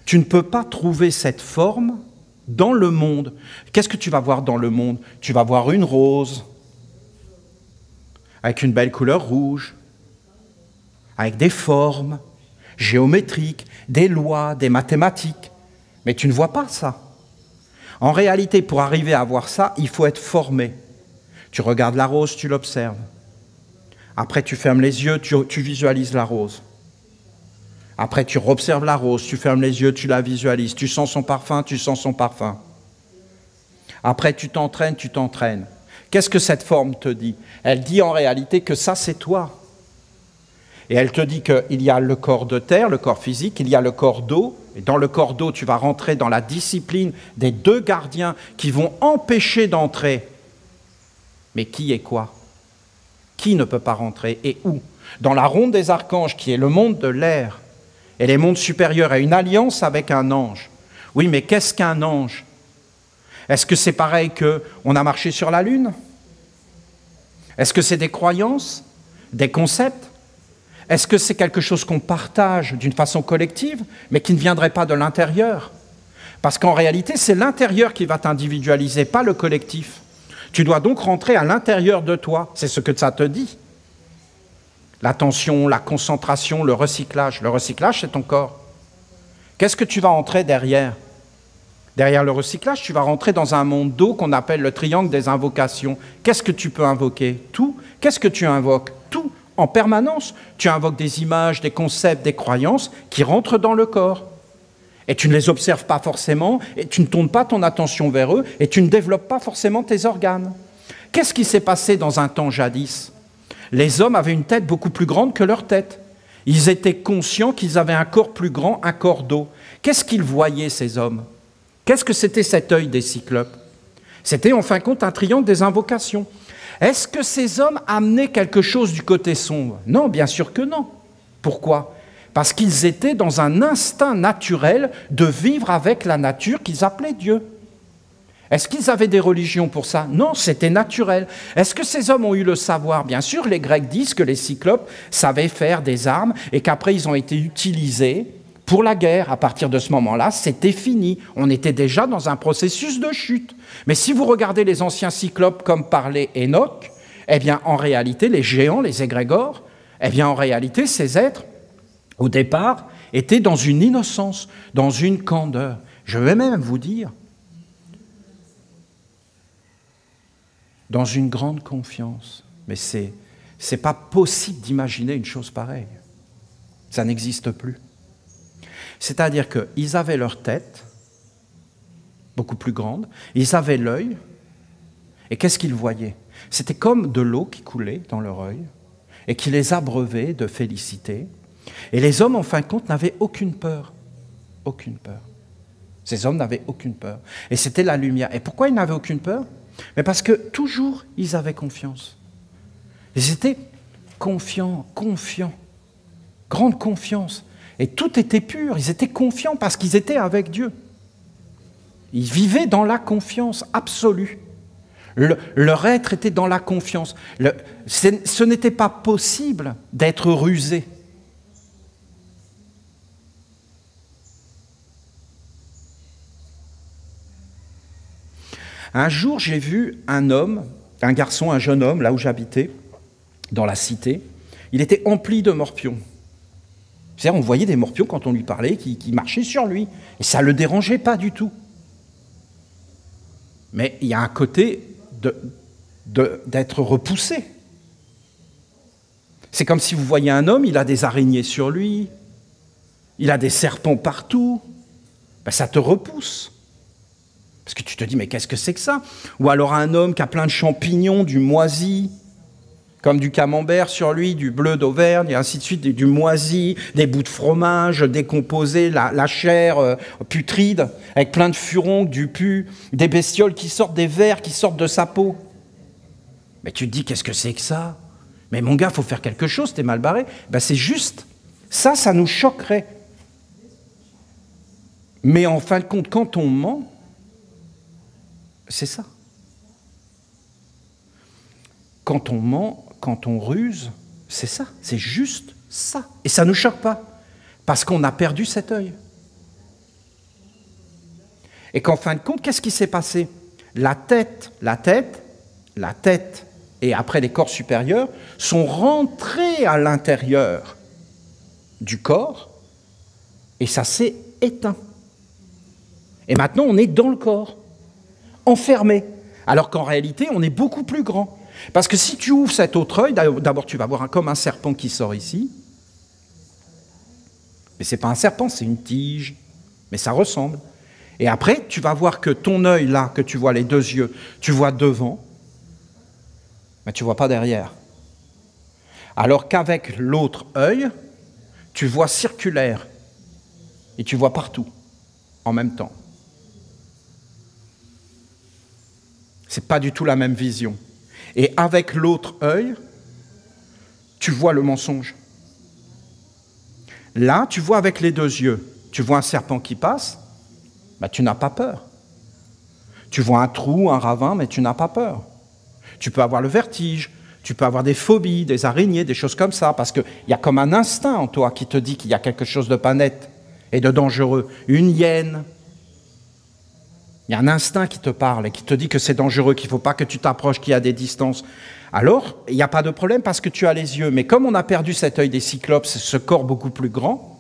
Tu ne peux pas trouver cette forme dans le monde. Qu'est-ce que tu vas voir dans le monde? Tu vas voir une rose avec une belle couleur rouge, avec des formes géométriques, des lois, des mathématiques. Mais tu ne vois pas ça. En réalité, pour arriver à voir ça, il faut être formé. Tu regardes la rose, tu l'observes. Après, tu fermes les yeux, tu visualises la rose. Après, tu observes la rose, tu fermes les yeux, tu la visualises. Tu sens son parfum, tu sens son parfum. Après, tu t'entraînes, tu t'entraînes. Qu'est-ce que cette forme te dit? Elle dit en réalité que ça, c'est toi. Et elle te dit qu'il y a le corps de terre, le corps physique, il y a le corps d'eau. Et dans le corps d'eau, tu vas rentrer dans la discipline des 2 gardiens qui vont empêcher d'entrer. Mais qui est quoi? Qui ne peut pas rentrer et où? Dans la ronde des archanges, qui est le monde de l'air, et les mondes supérieurs, et une alliance avec un ange. Oui, mais qu'est-ce qu'un ange? Est-ce que c'est pareil qu'on a marché sur la Lune? Est-ce que c'est des croyances, des concepts? Est-ce que c'est quelque chose qu'on partage d'une façon collective, mais qui ne viendrait pas de l'intérieur? Parce qu'en réalité, c'est l'intérieur qui va t'individualiser, pas le collectif. Tu dois donc rentrer à l'intérieur de toi, c'est ce que ça te dit. L'attention, la concentration, le recyclage. Le recyclage, c'est ton corps. Qu'est-ce que tu vas entrer derrière? Derrière le recyclage, tu vas rentrer dans un monde d'eau qu'on appelle le triangle des invocations. Qu'est-ce que tu peux invoquer? Tout. Qu'est-ce que tu invoques? Tout. En permanence, tu invoques des images, des concepts, des croyances qui rentrent dans le corps. Et tu ne les observes pas forcément, et tu ne tournes pas ton attention vers eux, et tu ne développes pas forcément tes organes. Qu'est-ce qui s'est passé dans un temps jadis? Les hommes avaient une tête beaucoup plus grande que leur tête. Ils étaient conscients qu'ils avaient un corps plus grand, un corps d'eau. Qu'est-ce qu'ils voyaient, ces hommes? Qu'est-ce que c'était cet œil des cyclopes? C'était en fin de compte un triangle des invocations. Est-ce que ces hommes amenaient quelque chose du côté sombre? Non, bien sûr que non. Pourquoi? Parce qu'ils étaient dans un instinct naturel de vivre avec la nature qu'ils appelaient Dieu. Est-ce qu'ils avaient des religions pour ça? Non, c'était naturel. Est-ce que ces hommes ont eu le savoir? Bien sûr, les Grecs disent que les cyclopes savaient faire des armes et qu'après ils ont été utilisés pour la guerre. À partir de ce moment-là, c'était fini. On était déjà dans un processus de chute. Mais si vous regardez les anciens cyclopes comme parlait Enoch, eh bien, en réalité, les géants, les égrégores, Eh bien, en réalité, ces êtres, au départ, étaient dans une innocence, dans une candeur. Je vais même vous dire, dans une grande confiance. Mais c'est pas possible d'imaginer une chose pareille. Ça n'existe plus. C'est-à-dire qu'ils avaient leur tête, beaucoup plus grande, ils avaient l'œil, et qu'est-ce qu'ils voyaient? C'était comme de l'eau qui coulait dans leur œil, et qui les abreuvait de félicité. Et les hommes, en fin de compte, n'avaient aucune peur. Aucune peur. Ces hommes n'avaient aucune peur. Et c'était la lumière. Et pourquoi ils n'avaient aucune peur? Mais parce que toujours, ils avaient confiance. Ils étaient confiants, grande confiance. Et tout était pur, ils étaient confiants parce qu'ils étaient avec Dieu. Ils vivaient dans la confiance absolue. Leur être était dans la confiance. Ce n'était pas possible d'être rusé. Un jour, j'ai vu un homme, un garçon, un jeune homme, là où j'habitais, dans la cité. Il était empli de morpions. C'est-à-dire, on voyait des morpions quand on lui parlait qui marchaient sur lui. Et ça ne le dérangeait pas du tout. Mais il y a un côté d'être repoussé. C'est comme si vous voyez un homme, il a des araignées sur lui, il a des serpents partout. Ben, ça te repousse. Parce que tu te dis, mais qu'est-ce que c'est que ça? Ou alors un homme qui a plein de champignons, du moisi, comme du camembert sur lui, du bleu d'Auvergne, et ainsi de suite, du moisi, des bouts de fromage décomposés, la chair putride, avec plein de furoncles, du pu, des bestioles qui sortent, des vers qui sortent de sa peau. Mais tu te dis, qu'est-ce que c'est que ça? Mais mon gars, il faut faire quelque chose, t'es mal barré. Ben, c'est juste, ça nous choquerait. Mais en fin de compte, quand on ment, c'est ça. Quand on ment, quand on ruse, c'est ça, c'est juste ça. Et ça ne nous choque pas, parce qu'on a perdu cet œil. Et qu'en fin de compte, qu'est-ce qui s'est passé? La tête et après les corps supérieurs sont rentrés à l'intérieur du corps et ça s'est éteint. Et maintenant, on est dans le corps, enfermé, alors qu'en réalité, on est beaucoup plus grand. Parce que si tu ouvres cet autre œil, d'abord tu vas voir comme un serpent qui sort ici, mais ce n'est pas un serpent, c'est une tige, mais ça ressemble. Et après, tu vas voir que ton œil, là, que tu vois les deux yeux, tu vois devant, mais tu ne vois pas derrière. Alors qu'avec l'autre œil, tu vois circulaire, et tu vois partout, en même temps. Ce n'est pas du tout la même vision. Et avec l'autre œil, tu vois le mensonge. Là, tu vois avec les deux yeux. Tu vois un serpent qui passe, ben, tu n'as pas peur. Tu vois un trou, un ravin, mais tu n'as pas peur. Tu peux avoir le vertige, tu peux avoir des phobies, des araignées, des choses comme ça, parce qu'il y a comme un instinct en toi qui te dit qu'il y a quelque chose de pas net et de dangereux. Une hyène. Il y a un instinct qui te parle et qui te dit que c'est dangereux, qu'il ne faut pas que tu t'approches, qu'il y a des distances. Alors, il n'y a pas de problème parce que tu as les yeux. Mais comme on a perdu cet œil des cyclopes, ce corps beaucoup plus grand,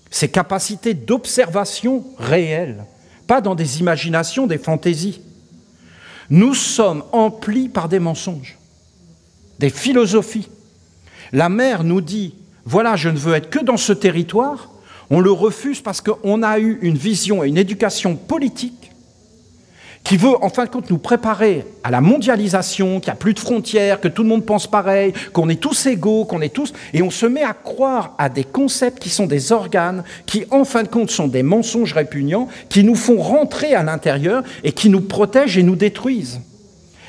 ces capacités d'observation réelles, pas dans des imaginations, des fantaisies. Nous sommes emplis par des mensonges, des philosophies. La mère nous dit, voilà, je ne veux être que dans ce territoire. On le refuse parce qu'on a eu une vision et une éducation politique qui veut, en fin de compte, nous préparer à la mondialisation, qu'il n'y a plus de frontières, que tout le monde pense pareil, qu'on est tous égaux, qu'on est tous... Et on se met à croire à des concepts qui sont des organes, qui, en fin de compte, sont des mensonges répugnants, qui nous font rentrer à l'intérieur et qui nous protègent et nous détruisent.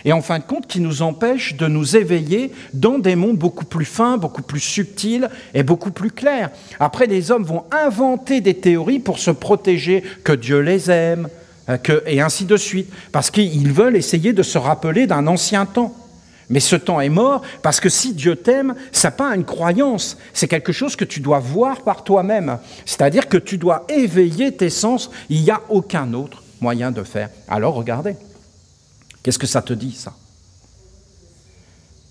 Et en fin de compte, qui nous empêchent de nous éveiller dans des mondes beaucoup plus fins, beaucoup plus subtils et beaucoup plus clairs. Après, les hommes vont inventer des théories pour se protéger, que Dieu les aime, et ainsi de suite, parce qu'ils veulent essayer de se rappeler d'un ancien temps. Mais ce temps est mort, parce que si Dieu t'aime, ce n'est pas une croyance, c'est quelque chose que tu dois voir par toi-même. C'est-à-dire que tu dois éveiller tes sens, il n'y a aucun autre moyen de faire. Alors regardez. Qu'est-ce que ça te dit, ça?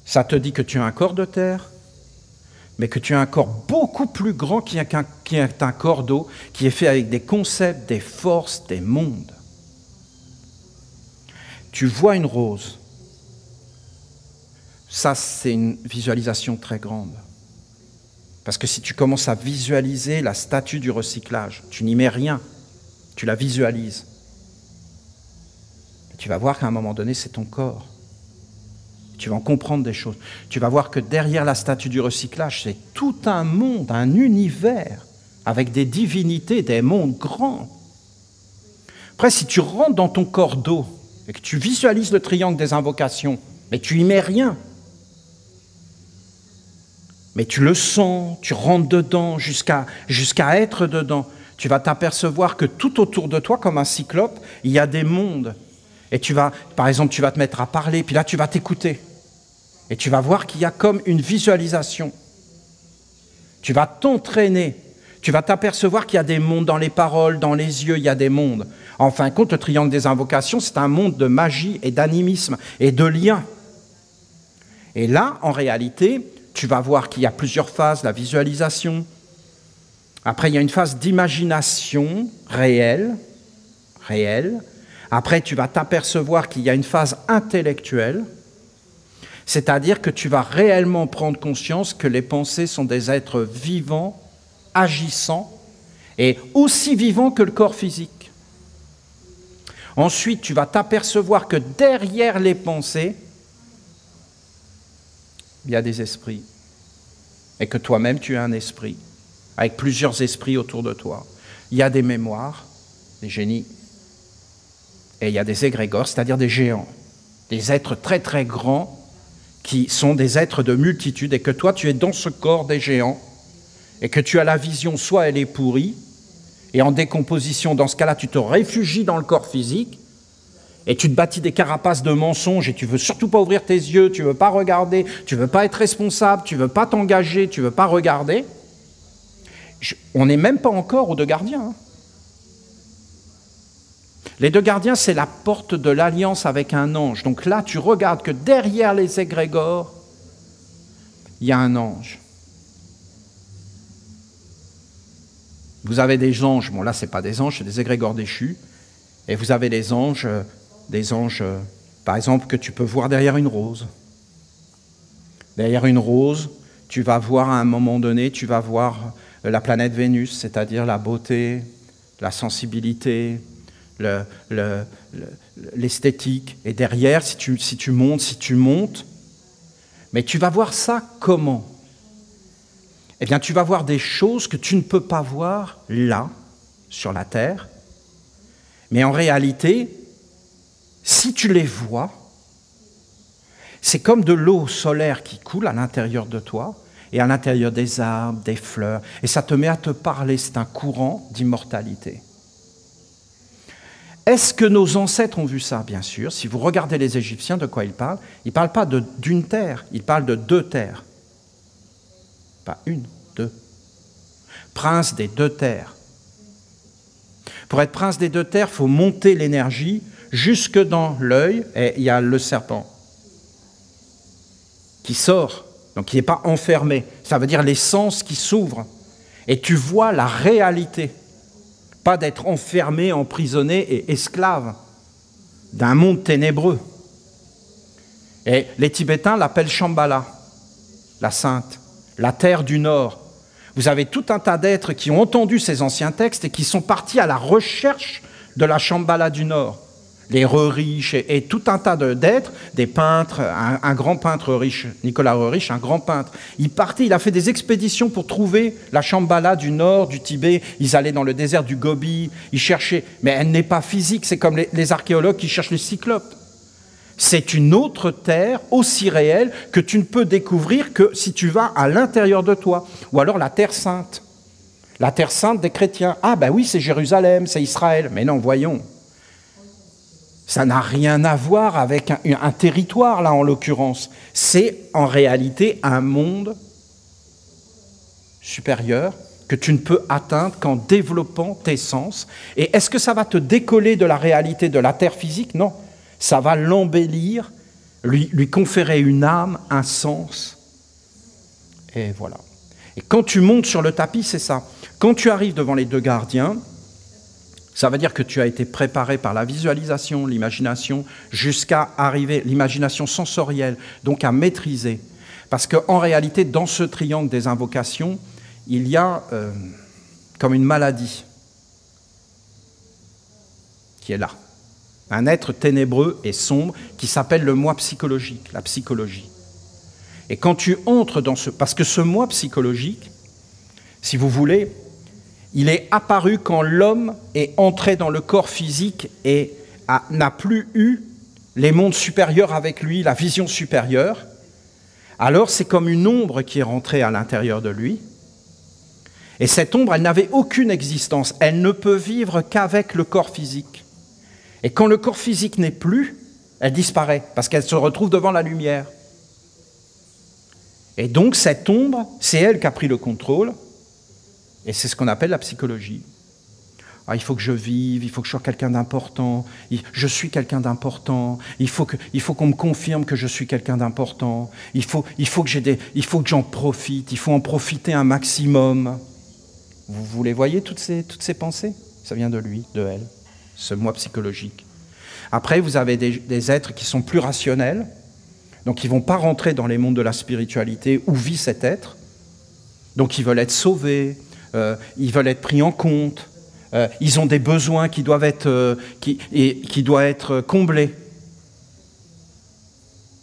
Ça te dit que tu as un corps de terre, mais que tu as un corps beaucoup plus grand qui est un corps d'eau, qui est fait avec des concepts, des forces, des mondes. Tu vois une rose. Ça, c'est une visualisation très grande. Parce que si tu commences à visualiser la statue du recyclage, tu n'y mets rien, tu la visualises. Tu vas voir qu'à un moment donné, c'est ton corps. Tu vas en comprendre des choses. Tu vas voir que derrière la statue du recyclage, c'est tout un monde, un univers, avec des divinités, des mondes grands. Après, si tu rentres dans ton corps d'eau et que tu visualises le triangle des invocations, mais tu n'y mets rien, mais tu le sens, tu rentres dedans jusqu'à être dedans, tu vas t'apercevoir que tout autour de toi, comme un cyclope, il y a des mondes. Et par exemple, tu vas te mettre à parler, puis là, tu vas t'écouter. Et tu vas voir qu'il y a comme une visualisation. Tu vas t'entraîner. Tu vas t'apercevoir qu'il y a des mondes dans les paroles, dans les yeux, il y a des mondes. En fin de compte, le triangle des invocations, c'est un monde de magie et d'animisme et de lien. Et là, en réalité, tu vas voir qu'il y a plusieurs phases, la visualisation. Après, il y a une phase d'imagination réelle. Après, tu vas t'apercevoir qu'il y a une phase intellectuelle. C'est-à-dire que tu vas réellement prendre conscience que les pensées sont des êtres vivants, agissants, et aussi vivants que le corps physique. Ensuite, tu vas t'apercevoir que derrière les pensées, il y a des esprits. Et que toi-même, tu es un esprit, avec plusieurs esprits autour de toi. Il y a des mémoires, des génies, et il y a des égrégores, c'est-à-dire des géants, des êtres très très grands, qui sont des êtres de multitude, et que toi, tu es dans ce corps des géants, et que tu as la vision, soit elle est pourrie, et en décomposition, dans ce cas-là, tu te réfugies dans le corps physique, et tu te bâtis des carapaces de mensonges, et tu ne veux surtout pas ouvrir tes yeux, tu ne veux pas regarder, tu ne veux pas être responsable, tu ne veux pas t'engager, tu ne veux pas regarder. On n'est même pas encore aux deux gardiens. Hein. Les deux gardiens, c'est la porte de l'alliance avec un ange. Donc là, tu regardes que derrière les égrégores, il y a un ange. Vous avez des anges, bon là, ce n'est pas des anges, c'est des égrégores déchus. Et vous avez des anges, par exemple, que tu peux voir derrière une rose. Derrière une rose, tu vas voir à un moment donné, tu vas voir la planète Vénus, c'est-à-dire la beauté, la sensibilité, l'esthétique. Et derrière, si tu montes, mais tu vas voir ça comment? Eh bien, tu vas voir des choses que tu ne peux pas voir là, sur la Terre. Mais en réalité, si tu les vois, c'est comme de l'eau solaire qui coule à l'intérieur de toi et à l'intérieur des arbres, des fleurs. Et ça te met à te parler, c'est un courant d'immortalité. Est-ce que nos ancêtres ont vu ça? Bien sûr. Si vous regardez les Égyptiens, de quoi ils parlent? Ils ne parlent pas d'une terre, ils parlent de deux terres. Pas une, deux. Prince des deux terres. Pour être prince des deux terres, il faut monter l'énergie jusque dans l'œil, et il y a le serpent qui sort, donc qui n'est pas enfermé. Ça veut dire les sens qui s'ouvrent. Et tu vois la réalité. Pas d'être enfermé, emprisonné et esclave d'un monde ténébreux. Et les Tibétains l'appellent Shambhala, la sainte, la terre du Nord. Vous avez tout un tas d'êtres qui ont entendu ces anciens textes et qui sont partis à la recherche de la Shambhala du Nord. Les Reriches et tout un tas d'êtres, des peintres, un grand peintre riche, Nicolas Reriche, un grand peintre. Il partait, il a fait des expéditions pour trouver la Shambhala du Nord, du Tibet. Ils allaient dans le désert du Gobi, ils cherchaient, mais elle n'est pas physique, c'est comme les archéologues qui cherchent les cyclopes. C'est une autre terre aussi réelle que tu ne peux découvrir que si tu vas à l'intérieur de toi. Ou alors la terre sainte. La terre sainte des chrétiens. Ah ben oui, c'est Jérusalem, c'est Israël. Mais non, voyons. Ça n'a rien à voir avec un territoire, là, en l'occurrence. C'est en réalité un monde supérieur que tu ne peux atteindre qu'en développant tes sens. Et est-ce que ça va te décoller de la réalité de la terre physique? Non. Ça va l'embellir, lui conférer une âme, un sens. Et voilà. Et quand tu montes sur le tapis, c'est ça. Quand tu arrives devant les deux gardiens, ça veut dire que tu as été préparé par la visualisation, l'imagination, jusqu'à arriver, l'imagination sensorielle, donc à maîtriser. Parce qu'en réalité, dans ce triangle des invocations, il y a comme une maladie qui est là. Un être ténébreux et sombre qui s'appelle le moi psychologique, la psychologie. Et quand tu entres dans ce... Parce que ce moi psychologique, si vous voulez, il est apparu quand l'homme est entré dans le corps physique et n'a plus eu les mondes supérieurs avec lui, la vision supérieure. Alors c'est comme une ombre qui est rentrée à l'intérieur de lui. Et cette ombre, elle n'avait aucune existence. Elle ne peut vivre qu'avec le corps physique. Et quand le corps physique n'est plus, elle disparaît, parce qu'elle se retrouve devant la lumière. Et donc cette ombre, c'est elle qui a pris le contrôle, et c'est ce qu'on appelle la psychologie. Ah, il faut que je vive, il faut que je sois quelqu'un d'important, je suis quelqu'un d'important, il faut qu'on me confirme que je suis quelqu'un d'important, il faut que j'en profite, il faut en profiter un maximum. Vous les voyez, toutes ces pensées? Ça vient de lui, de elle, ce moi psychologique. Après, vous avez des êtres qui sont plus rationnels, donc ils ne vont pas rentrer dans les mondes de la spiritualité où vit cet être, donc ils veulent être sauvés, ils veulent être pris en compte, ils ont des besoins qui doivent être comblés.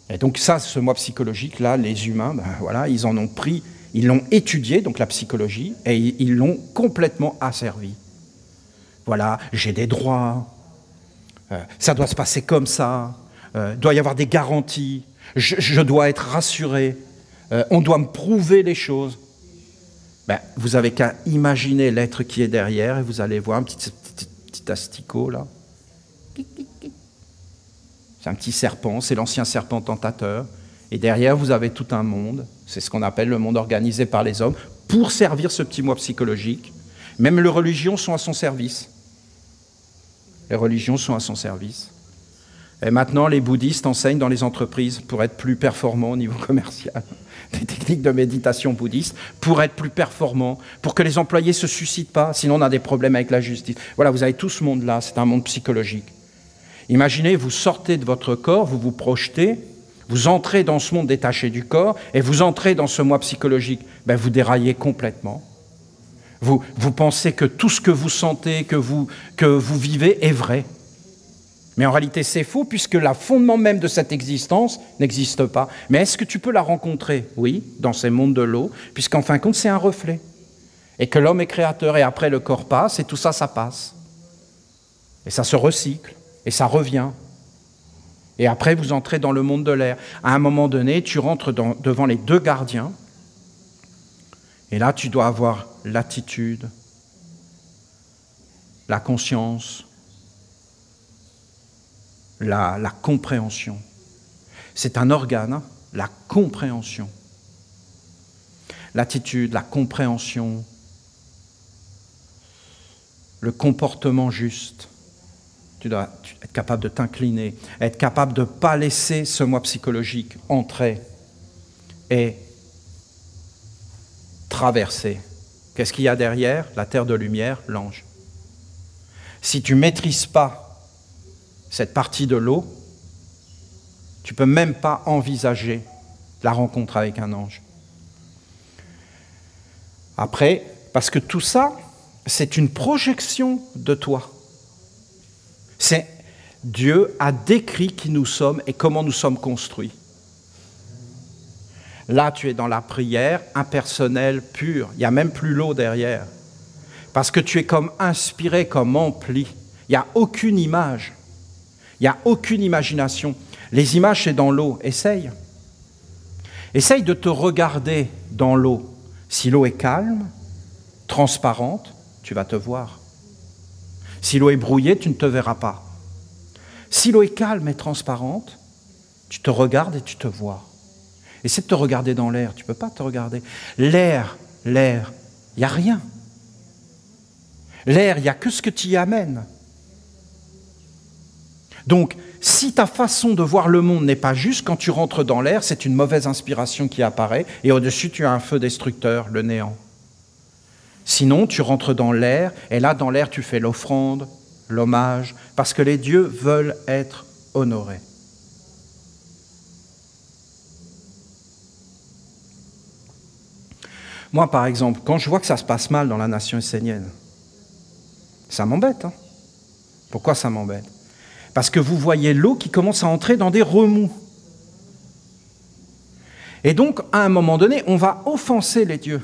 Et donc ça, ce moi psychologique, là, les humains, ben voilà, ils en ont pris, ils l'ont étudié, donc la psychologie, et ils l'ont complètement asservi. Voilà, j'ai des droits, ça doit se passer comme ça, doit y avoir des garanties, je dois être rassuré, on doit me prouver les choses. Ben, vous n'avez qu'à imaginer l'être qui est derrière et vous allez voir un petit asticot là. C'est un petit serpent, c'est l'ancien serpent tentateur. Et derrière, vous avez tout un monde, c'est ce qu'on appelle le monde organisé par les hommes, pour servir ce petit moi psychologique. Même les religions sont à son service. Les religions sont à son service. Et maintenant, les bouddhistes enseignent dans les entreprises pour être plus performants au niveau commercial. Des techniques de méditation bouddhiste pour être plus performants, pour que les employés ne se suicident pas, sinon on a des problèmes avec la justice. Voilà, vous avez tout ce monde-là, c'est un monde psychologique. Imaginez, vous sortez de votre corps, vous vous projetez, vous entrez dans ce monde détaché du corps, et vous entrez dans ce moi psychologique. Ben, vous déraillez complètement. Vous pensez que tout ce que vous sentez, que vous vivez est vrai. Mais en réalité, c'est faux, puisque le fondement même de cette existence n'existe pas. Mais est-ce que tu peux la rencontrer? Oui, dans ces mondes de l'eau, puisqu'en fin de compte, c'est un reflet. Et que l'homme est créateur, et après le corps passe, et tout ça, ça passe. Et ça se recycle, et ça revient. Et après, vous entrez dans le monde de l'air. À un moment donné, tu rentres devant les deux gardiens, et là, tu dois avoir l'attitude, la conscience, la compréhension. C'est un organe, hein, la compréhension. L'attitude, la compréhension, le comportement juste. Tu dois être capable de t'incliner, être capable de ne pas laisser ce moi psychologique entrer et traverser. Qu'est-ce qu'il y a derrière? La terre de lumière, l'ange. Si tu ne maîtrises pas cette partie de l'eau, tu ne peux même pas envisager la rencontre avec un ange. Après, parce que tout ça, c'est une projection de toi. C'est Dieu a décrit qui nous sommes et comment nous sommes construits. Là, tu es dans la prière impersonnelle, pure. Il n'y a même plus l'eau derrière. Parce que tu es comme inspiré, comme empli. Il n'y a aucune image. Il n'y a aucune imagination. Les images, c'est dans l'eau. Essaye. Essaye de te regarder dans l'eau. Si l'eau est calme, transparente, tu vas te voir. Si l'eau est brouillée, tu ne te verras pas. Si l'eau est calme et transparente, tu te regardes et tu te vois. Essaie de te regarder dans l'air. Tu ne peux pas te regarder. L'air, il n'y a rien. L'air, il n'y a que ce que tu y amènes. Donc, si ta façon de voir le monde n'est pas juste, quand tu rentres dans l'air, c'est une mauvaise inspiration qui apparaît, et au-dessus, tu as un feu destructeur, le néant. Sinon, tu rentres dans l'air, et là, dans l'air, tu fais l'offrande, l'hommage, parce que les dieux veulent être honorés. Moi, par exemple, quand je vois que ça se passe mal dans la nation essénienne, ça m'embête. Hein. Pourquoi ça m'embête? Parce que vous voyez l'eau qui commence à entrer dans des remous. Et donc, à un moment donné, on va offenser les dieux.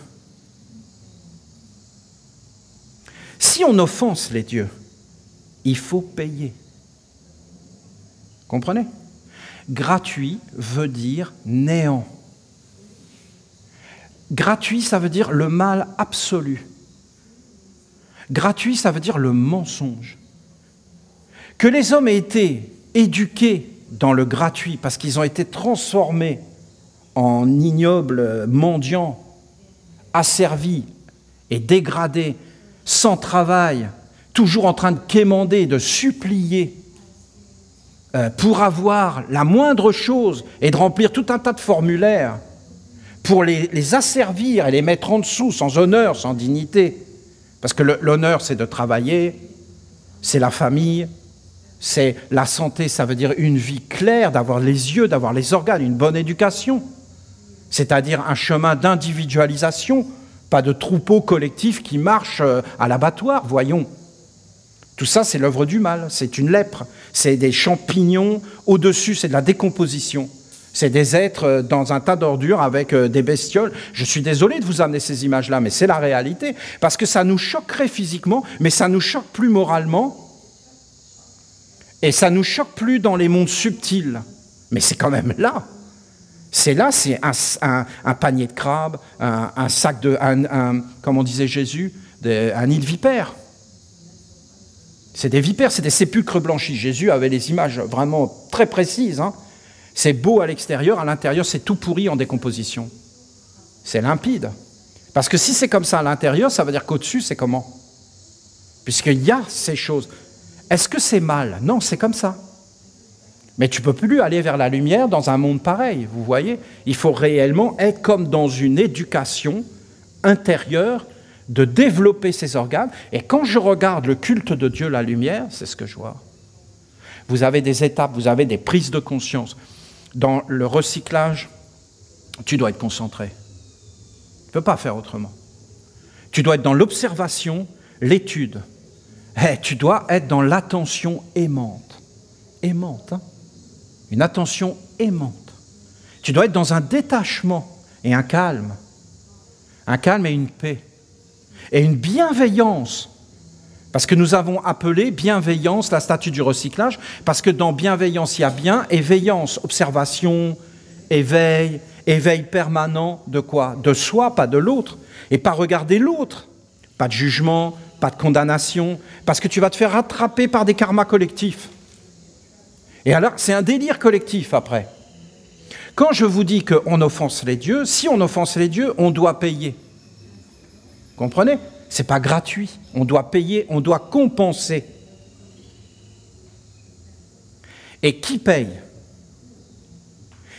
Si on offense les dieux, il faut payer. Comprenez? Gratuit veut dire néant. Gratuit, ça veut dire le mal absolu. Gratuit, ça veut dire le mensonge. Que les hommes aient été éduqués dans le gratuit parce qu'ils ont été transformés en ignobles mendiants, asservis et dégradés, sans travail, toujours en train de quémander, de supplier pour avoir la moindre chose et de remplir tout un tas de formulaires pour les asservir et les mettre en dessous, sans honneur, sans dignité. Parce que l'honneur, c'est de travailler, c'est la famille, c'est la santé, ça veut dire une vie claire, d'avoir les yeux, d'avoir les organes, une bonne éducation. C'est-à-dire un chemin d'individualisation, pas de troupeau collectif qui marche à l'abattoir, voyons. Tout ça, c'est l'œuvre du mal, c'est une lèpre, c'est des champignons, au-dessus, c'est de la décomposition. C'est des êtres dans un tas d'ordures avec des bestioles. Je suis désolé de vous amener ces images-là, mais c'est la réalité, parce que ça nous choquerait physiquement, mais ça ne nous choque plus moralement, et ça ne nous choque plus dans les mondes subtils. Mais c'est quand même là. C'est là, c'est un panier de crabes, un sac de... comme on disait Jésus, un nid de vipères. C'est des vipères, c'est des sépulcres blanchis. Jésus avait les images vraiment très précises. Hein. C'est beau à l'extérieur, à l'intérieur, c'est tout pourri en décomposition. C'est limpide. Parce que si c'est comme ça à l'intérieur, ça veut dire qu'au-dessus, c'est comment? Puisqu'il y a ces choses. Est-ce que c'est mal? Non, c'est comme ça. Mais tu ne peux plus aller vers la lumière dans un monde pareil, vous voyez? Il faut réellement être comme dans une éducation intérieure, de développer ses organes. Et quand je regarde le culte de Dieu, la lumière, c'est ce que je vois. Vous avez des étapes, vous avez des prises de conscience. Dans le recyclage, tu dois être concentré. Tu ne peux pas faire autrement. Tu dois être dans l'observation, l'étude. Tu dois être dans l'attention aimante. Aimante, hein? Une attention aimante. Tu dois être dans un détachement et un calme. Un calme et une paix. Et une bienveillance. Parce que nous avons appelé bienveillance la statue du recyclage, parce que dans bienveillance, il y a bien, et veillance, observation, éveil, éveil permanent de quoi? De soi, pas de l'autre. Et pas regarder l'autre. Pas de jugement, pas de condamnation, parce que tu vas te faire rattraper par des karmas collectifs. Et alors, c'est un délire collectif après. Quand je vous dis qu'on offense les dieux, si on offense les dieux, on doit payer. Comprenez? Ce n'est pas gratuit. On doit payer, on doit compenser. Et qui paye?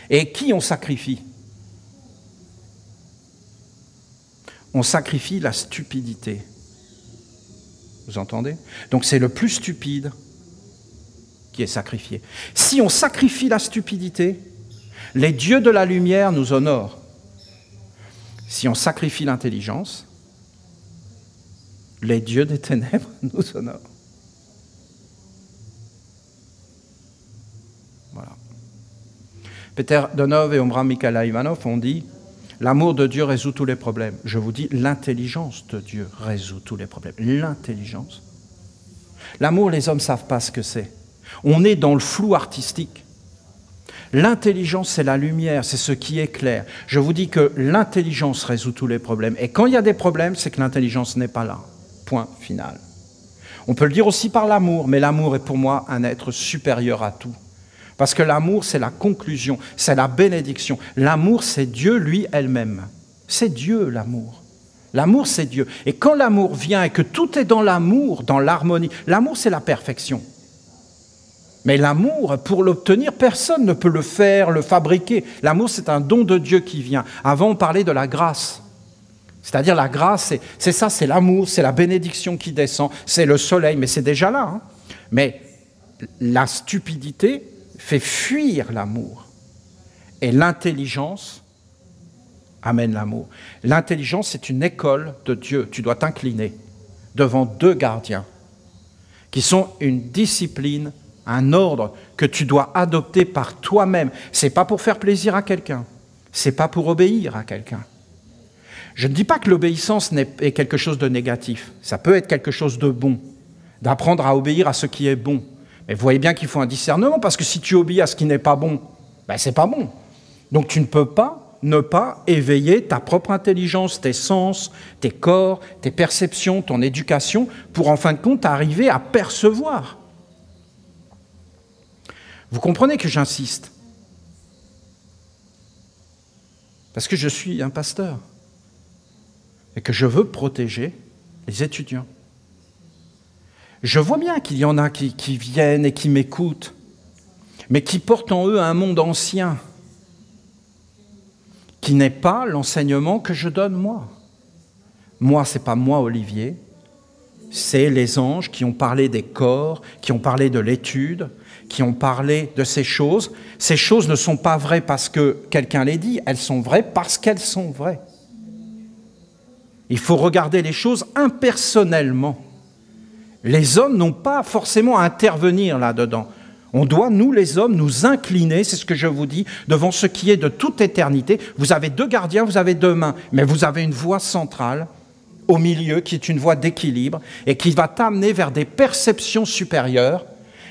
Et qui on sacrifie? On sacrifie la stupidité. Vous entendez? Donc c'est le plus stupide qui est sacrifié. Si on sacrifie la stupidité, les dieux de la lumière nous honorent. Si on sacrifie l'intelligence, les dieux des ténèbres nous honorent. Voilà. Peter Donov et Omram Mikhaïla Ivanov ont dit « L'amour de Dieu résout tous les problèmes ». Je vous dis, l'intelligence de Dieu résout tous les problèmes. L'intelligence. L'amour, les hommes ne savent pas ce que c'est. On est dans le flou artistique. L'intelligence, c'est la lumière, c'est ce qui éclaire. Je vous dis que l'intelligence résout tous les problèmes. Et quand il y a des problèmes, c'est que l'intelligence n'est pas là. Point final. On peut le dire aussi par l'amour, mais l'amour est pour moi un être supérieur à tout. Parce que l'amour, c'est la conclusion, c'est la bénédiction. L'amour, c'est Dieu, lui, elle-même. C'est Dieu, l'amour. L'amour, c'est Dieu. Et quand l'amour vient et que tout est dans l'amour, dans l'harmonie, l'amour, c'est la perfection. Mais l'amour, pour l'obtenir, personne ne peut le faire, le fabriquer. L'amour, c'est un don de Dieu qui vient. Avant, on parlait de la grâce. C'est-à-dire la grâce, c'est ça, c'est l'amour, c'est la bénédiction qui descend, c'est le soleil, mais c'est déjà là. Hein. Mais la stupidité fait fuir l'amour. Et l'intelligence amène l'amour. L'intelligence, c'est une école de Dieu. Tu dois t'incliner devant deux gardiens qui sont une discipline, un ordre que tu dois adopter par toi-même. Ce n'est pas pour faire plaisir à quelqu'un. Ce n'est pas pour obéir à quelqu'un. Je ne dis pas que l'obéissance est quelque chose de négatif. Ça peut être quelque chose de bon, d'apprendre à obéir à ce qui est bon. Mais vous voyez bien qu'il faut un discernement, parce que si tu obéis à ce qui n'est pas bon, ben c'est pas bon. Donc tu ne peux pas ne pas éveiller ta propre intelligence, tes sens, tes corps, tes perceptions, ton éducation, pour en fin de compte arriver à percevoir. Vous comprenez que j'insiste? Parce que je suis un pasteur et que je veux protéger les étudiants. Je vois bien qu'il y en a qui viennent et qui m'écoutent, mais qui portent en eux un monde ancien, qui n'est pas l'enseignement que je donne moi. Moi, ce n'est pas moi, Olivier, c'est les anges qui ont parlé des corps, qui ont parlé de l'étude, qui ont parlé de ces choses. Ces choses ne sont pas vraies parce que quelqu'un les dit, elles sont vraies parce qu'elles sont vraies. Il faut regarder les choses impersonnellement. Les hommes n'ont pas forcément à intervenir là-dedans. On doit, nous les hommes, nous incliner, c'est ce que je vous dis, devant ce qui est de toute éternité. Vous avez deux gardiens, vous avez deux mains, mais vous avez une voix centrale au milieu qui est une voie d'équilibre et qui va t'amener vers des perceptions supérieures.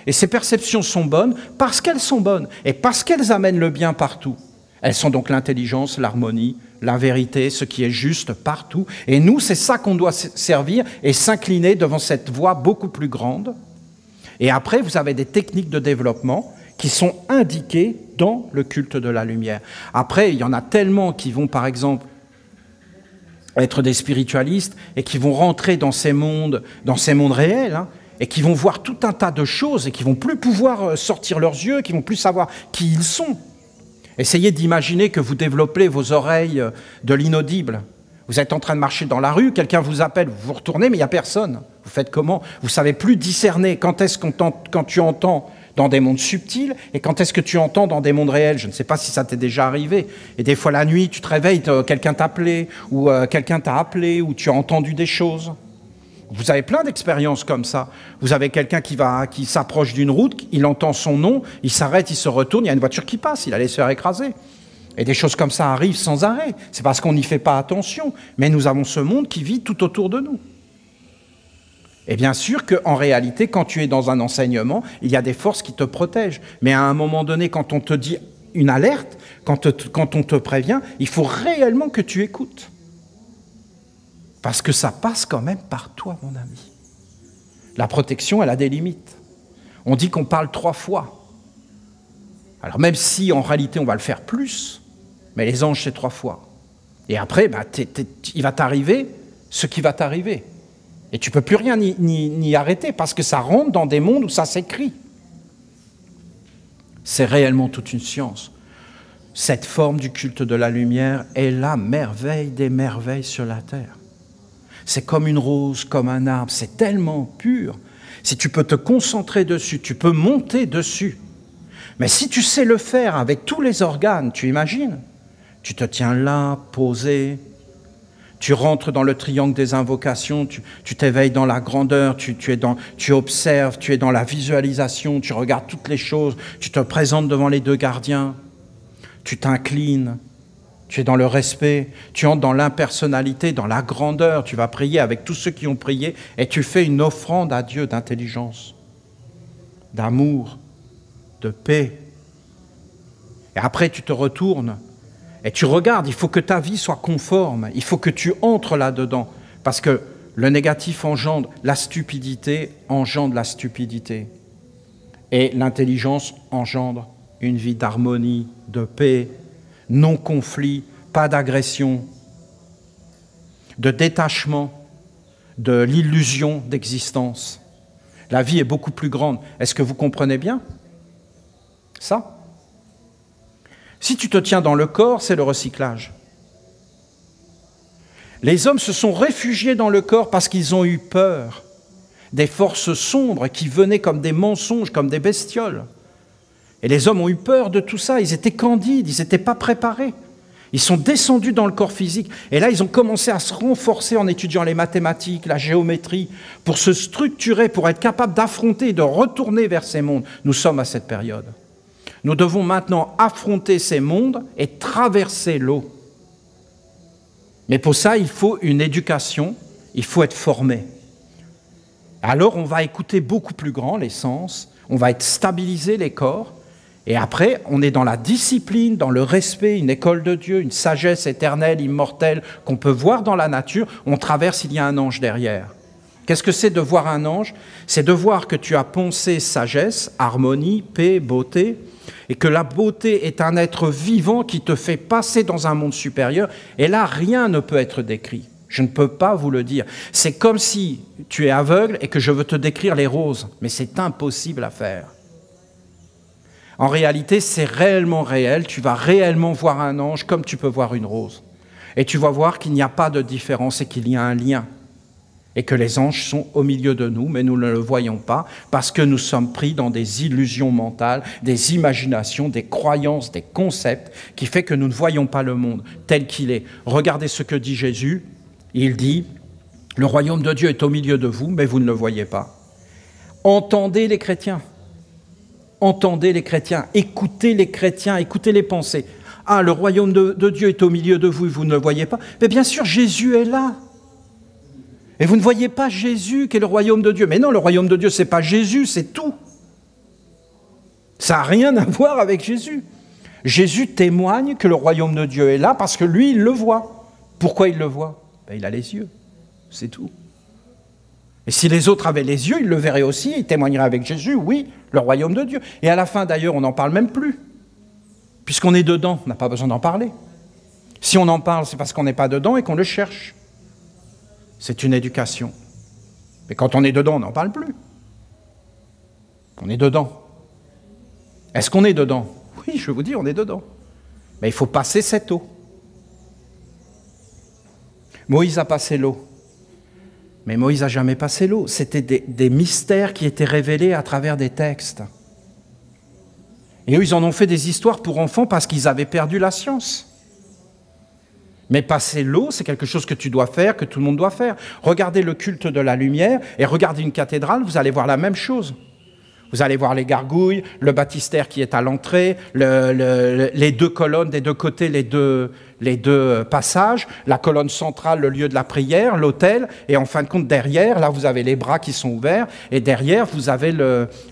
Et ces perceptions sont bonnes parce qu'elles sont bonnes et parce qu'elles amènent le bien partout. Elles sont donc l'intelligence, l'harmonie, la vérité, ce qui est juste partout. Et nous, c'est ça qu'on doit servir et s'incliner devant cette voie beaucoup plus grande. Et après, vous avez des techniques de développement qui sont indiquées dans le culte de la lumière. Après, il y en a tellement qui vont, par exemple, être des spiritualistes et qui vont rentrer dans ces mondes réels, hein, et qui vont voir tout un tas de choses et qui vont plus pouvoir sortir leurs yeux, qui vont plus savoir qui ils sont. Essayez d'imaginer que vous développez vos oreilles de l'inaudible. Vous êtes en train de marcher dans la rue, quelqu'un vous appelle, vous vous retournez, mais il n'y a personne. Vous faites comment? Vous ne savez plus discerner quand tu entends dans des mondes subtils et quand est-ce que tu entends dans des mondes réels. Je ne sais pas si ça t'est déjà arrivé. Et des fois la nuit, tu te réveilles, quelqu'un t'appelait, ou quelqu'un t'a appelé, ou tu as entendu des choses. Vous avez plein d'expériences comme ça. Vous avez quelqu'un qui s'approche d'une route, il entend son nom, il s'arrête, il se retourne, il y a une voiture qui passe, il allait se faire écraser. Et des choses comme ça arrivent sans arrêt. C'est parce qu'on n'y fait pas attention. Mais nous avons ce monde qui vit tout autour de nous. Et bien sûr qu'en réalité, quand tu es dans un enseignement, il y a des forces qui te protègent. Mais à un moment donné, quand on te dit une alerte, quand on te prévient, il faut réellement que tu écoutes. Parce que ça passe quand même par toi, mon ami. La protection, elle a des limites. On dit qu'on parle 3 fois. Alors même si en réalité on va le faire plus, mais les anges c'est 3 fois. Et après, il va t'arriver ce qui va t'arriver. Et tu ne peux plus rien ni arrêter parce que ça rentre dans des mondes où ça s'écrit. C'est réellement toute une science. Cette forme du culte de la lumière est la merveille des merveilles sur la terre. C'est comme une rose, comme un arbre, c'est tellement pur. Si tu peux te concentrer dessus, tu peux monter dessus. Mais si tu sais le faire avec tous les organes, tu imagines, tu te tiens là, posé, tu rentres dans le triangle des invocations, tu t'éveilles dans la grandeur, tu observes, tu es dans la visualisation, tu regardes toutes les choses, tu te présentes devant les 2 gardiens, tu t'inclines, tu es dans le respect, tu entres dans l'impersonnalité, dans la grandeur, tu vas prier avec tous ceux qui ont prié et tu fais une offrande à Dieu d'intelligence, d'amour, de paix. Et après, tu te retournes et tu regardes, il faut que ta vie soit conforme, il faut que tu entres là-dedans, parce que le négatif engendre la stupidité, engendre la stupidité. Et l'intelligence engendre une vie d'harmonie, de paix, non-conflit, pas d'agression, de détachement de l'illusion d'existence. La vie est beaucoup plus grande. Est-ce que vous comprenez bien? Ça. Si tu te tiens dans le corps, c'est le recyclage. Les hommes se sont réfugiés dans le corps parce qu'ils ont eu peur des forces sombres qui venaient comme des mensonges, comme des bestioles. Et les hommes ont eu peur de tout ça, ils étaient candides, ils n'étaient pas préparés. Ils sont descendus dans le corps physique. Et là, ils ont commencé à se renforcer en étudiant les mathématiques, la géométrie, pour se structurer, pour être capables d'affronter et de retourner vers ces mondes. Nous sommes à cette période. Nous devons maintenant affronter ces mondes et traverser l'eau. Mais pour ça, il faut une éducation, il faut être formé. Alors, on va écouter beaucoup plus grand les sens, on va être stabiliser les corps, et après, on est dans la discipline, dans le respect, une école de Dieu, une sagesse éternelle, immortelle, qu'on peut voir dans la nature. On traverse, il y a un ange derrière. Qu'est-ce que c'est de voir un ange? C'est de voir que tu as pensée, sagesse, harmonie, paix, beauté, et que la beauté est un être vivant qui te fait passer dans un monde supérieur, et là, rien ne peut être décrit. Je ne peux pas vous le dire. C'est comme si tu es aveugle et que je veux te décrire les roses, mais c'est impossible à faire. En réalité, c'est réellement réel. Tu vas réellement voir un ange comme tu peux voir une rose. Et tu vas voir qu'il n'y a pas de différence et qu'il y a un lien. Et que les anges sont au milieu de nous, mais nous ne le voyons pas parce que nous sommes pris dans des illusions mentales, des imaginations, des croyances, des concepts qui fait que nous ne voyons pas le monde tel qu'il est. Regardez ce que dit Jésus. Il dit, le royaume de Dieu est au milieu de vous, mais vous ne le voyez pas. Entendez les chrétiens. Entendez les chrétiens, écoutez les pensées. Ah, le royaume de Dieu est au milieu de vous et vous ne le voyez pas. Mais bien sûr, Jésus est là. Et vous ne voyez pas Jésus qui est le royaume de Dieu. Mais non, le royaume de Dieu, ce n'est pas Jésus, c'est tout. Ça n'a rien à voir avec Jésus. Jésus témoigne que le royaume de Dieu est là parce que lui, il le voit. Pourquoi il le voit? Ben, il a les yeux, c'est tout. Et si les autres avaient les yeux, ils le verraient aussi, ils témoigneraient avec Jésus, oui, le royaume de Dieu. Et à la fin, d'ailleurs, on n'en parle même plus. Puisqu'on est dedans, on n'a pas besoin d'en parler. Si on en parle, c'est parce qu'on n'est pas dedans et qu'on le cherche. C'est une éducation. Mais quand on est dedans, on n'en parle plus. On est dedans. Est-ce qu'on est dedans? Oui, je vous dis, on est dedans. Mais il faut passer cette eau. Moïse a passé l'eau. Mais Moïse n'a jamais passé l'eau. C'était des mystères qui étaient révélés à travers des textes. Et eux, ils en ont fait des histoires pour enfants parce qu'ils avaient perdu la science. Mais passer l'eau, c'est quelque chose que tu dois faire, que tout le monde doit faire. Regardez le culte de la lumière et regardez une cathédrale, vous allez voir la même chose. Vous allez voir les gargouilles, le baptistère qui est à l'entrée, les deux colonnes des deux côtés, les deux passages, la colonne centrale, le lieu de la prière, l'autel, et en fin de compte, derrière, là, vous avez les bras qui sont ouverts, et derrière, vous avez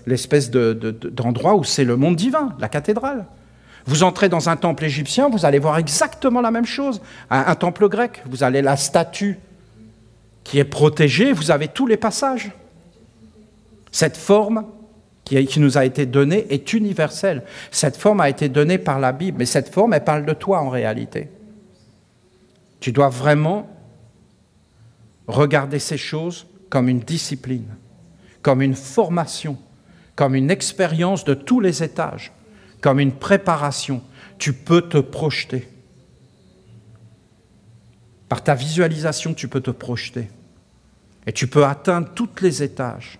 l'espèce d'endroit où c'est le monde divin, la cathédrale. Vous entrez dans un temple égyptien, vous allez voir exactement la même chose. Un temple grec, vous avez la statue qui est protégée, vous avez tous les passages. Cette forme qui nous a été donnée est universelle. Cette forme a été donnée par la Bible, mais cette forme, elle parle de toi en réalité. Tu dois vraiment regarder ces choses comme une discipline, comme une formation, comme une expérience de tous les étages, comme une préparation. Tu peux te projeter. Par ta visualisation, tu peux te projeter. Et tu peux atteindre tous les étages.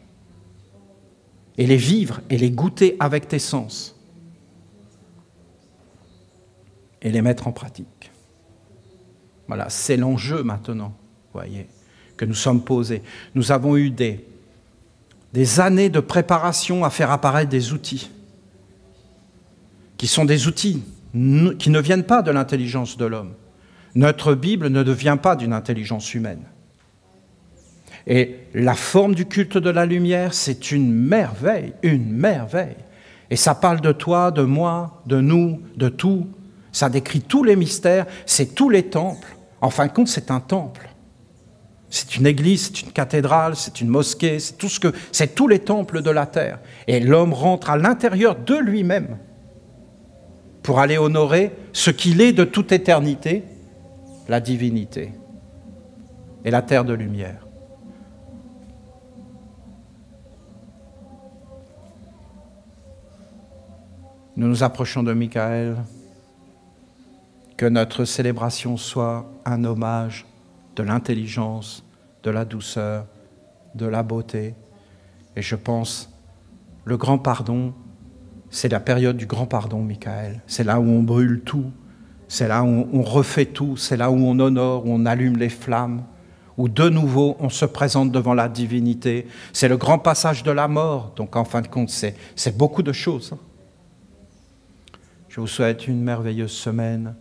Et les vivre et les goûter avec tes sens. Et les mettre en pratique. Voilà, c'est l'enjeu maintenant, voyez, que nous sommes posés. Nous avons eu des années de préparation à faire apparaître des outils, qui sont des outils qui ne viennent pas de l'intelligence de l'homme. Notre Bible ne vient pas d'une intelligence humaine. Et la forme du culte de la lumière, c'est une merveille, une merveille. Et ça parle de toi, de moi, de nous, de tout. Ça décrit tous les mystères, c'est tous les temples. En fin de compte, c'est un temple. C'est une église, c'est une cathédrale, c'est une mosquée, c'est tous les temples de la terre. Et l'homme rentre à l'intérieur de lui-même pour aller honorer ce qu'il est de toute éternité, la divinité et la terre de lumière. Nous nous approchons de Michael. Que notre célébration soit un hommage de l'intelligence, de la douceur, de la beauté. Et je pense, le grand pardon, c'est la période du grand pardon, Michael. C'est là où on brûle tout, c'est là où on refait tout, c'est là où on honore, où on allume les flammes, où de nouveau on se présente devant la divinité. C'est le grand passage de la mort, donc en fin de compte, c'est beaucoup de choses. Je vous souhaite une merveilleuse semaine.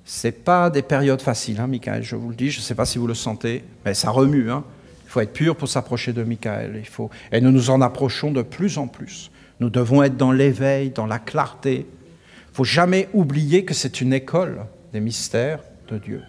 Ce n'est pas des périodes faciles, hein, Michael, je vous le dis, je ne sais pas si vous le sentez, mais ça remue. Hein. Il faut être pur pour s'approcher de Michael. Et nous nous en approchons de plus en plus. Nous devons être dans l'éveil, dans la clarté. Il ne faut jamais oublier que c'est une école des mystères de Dieu.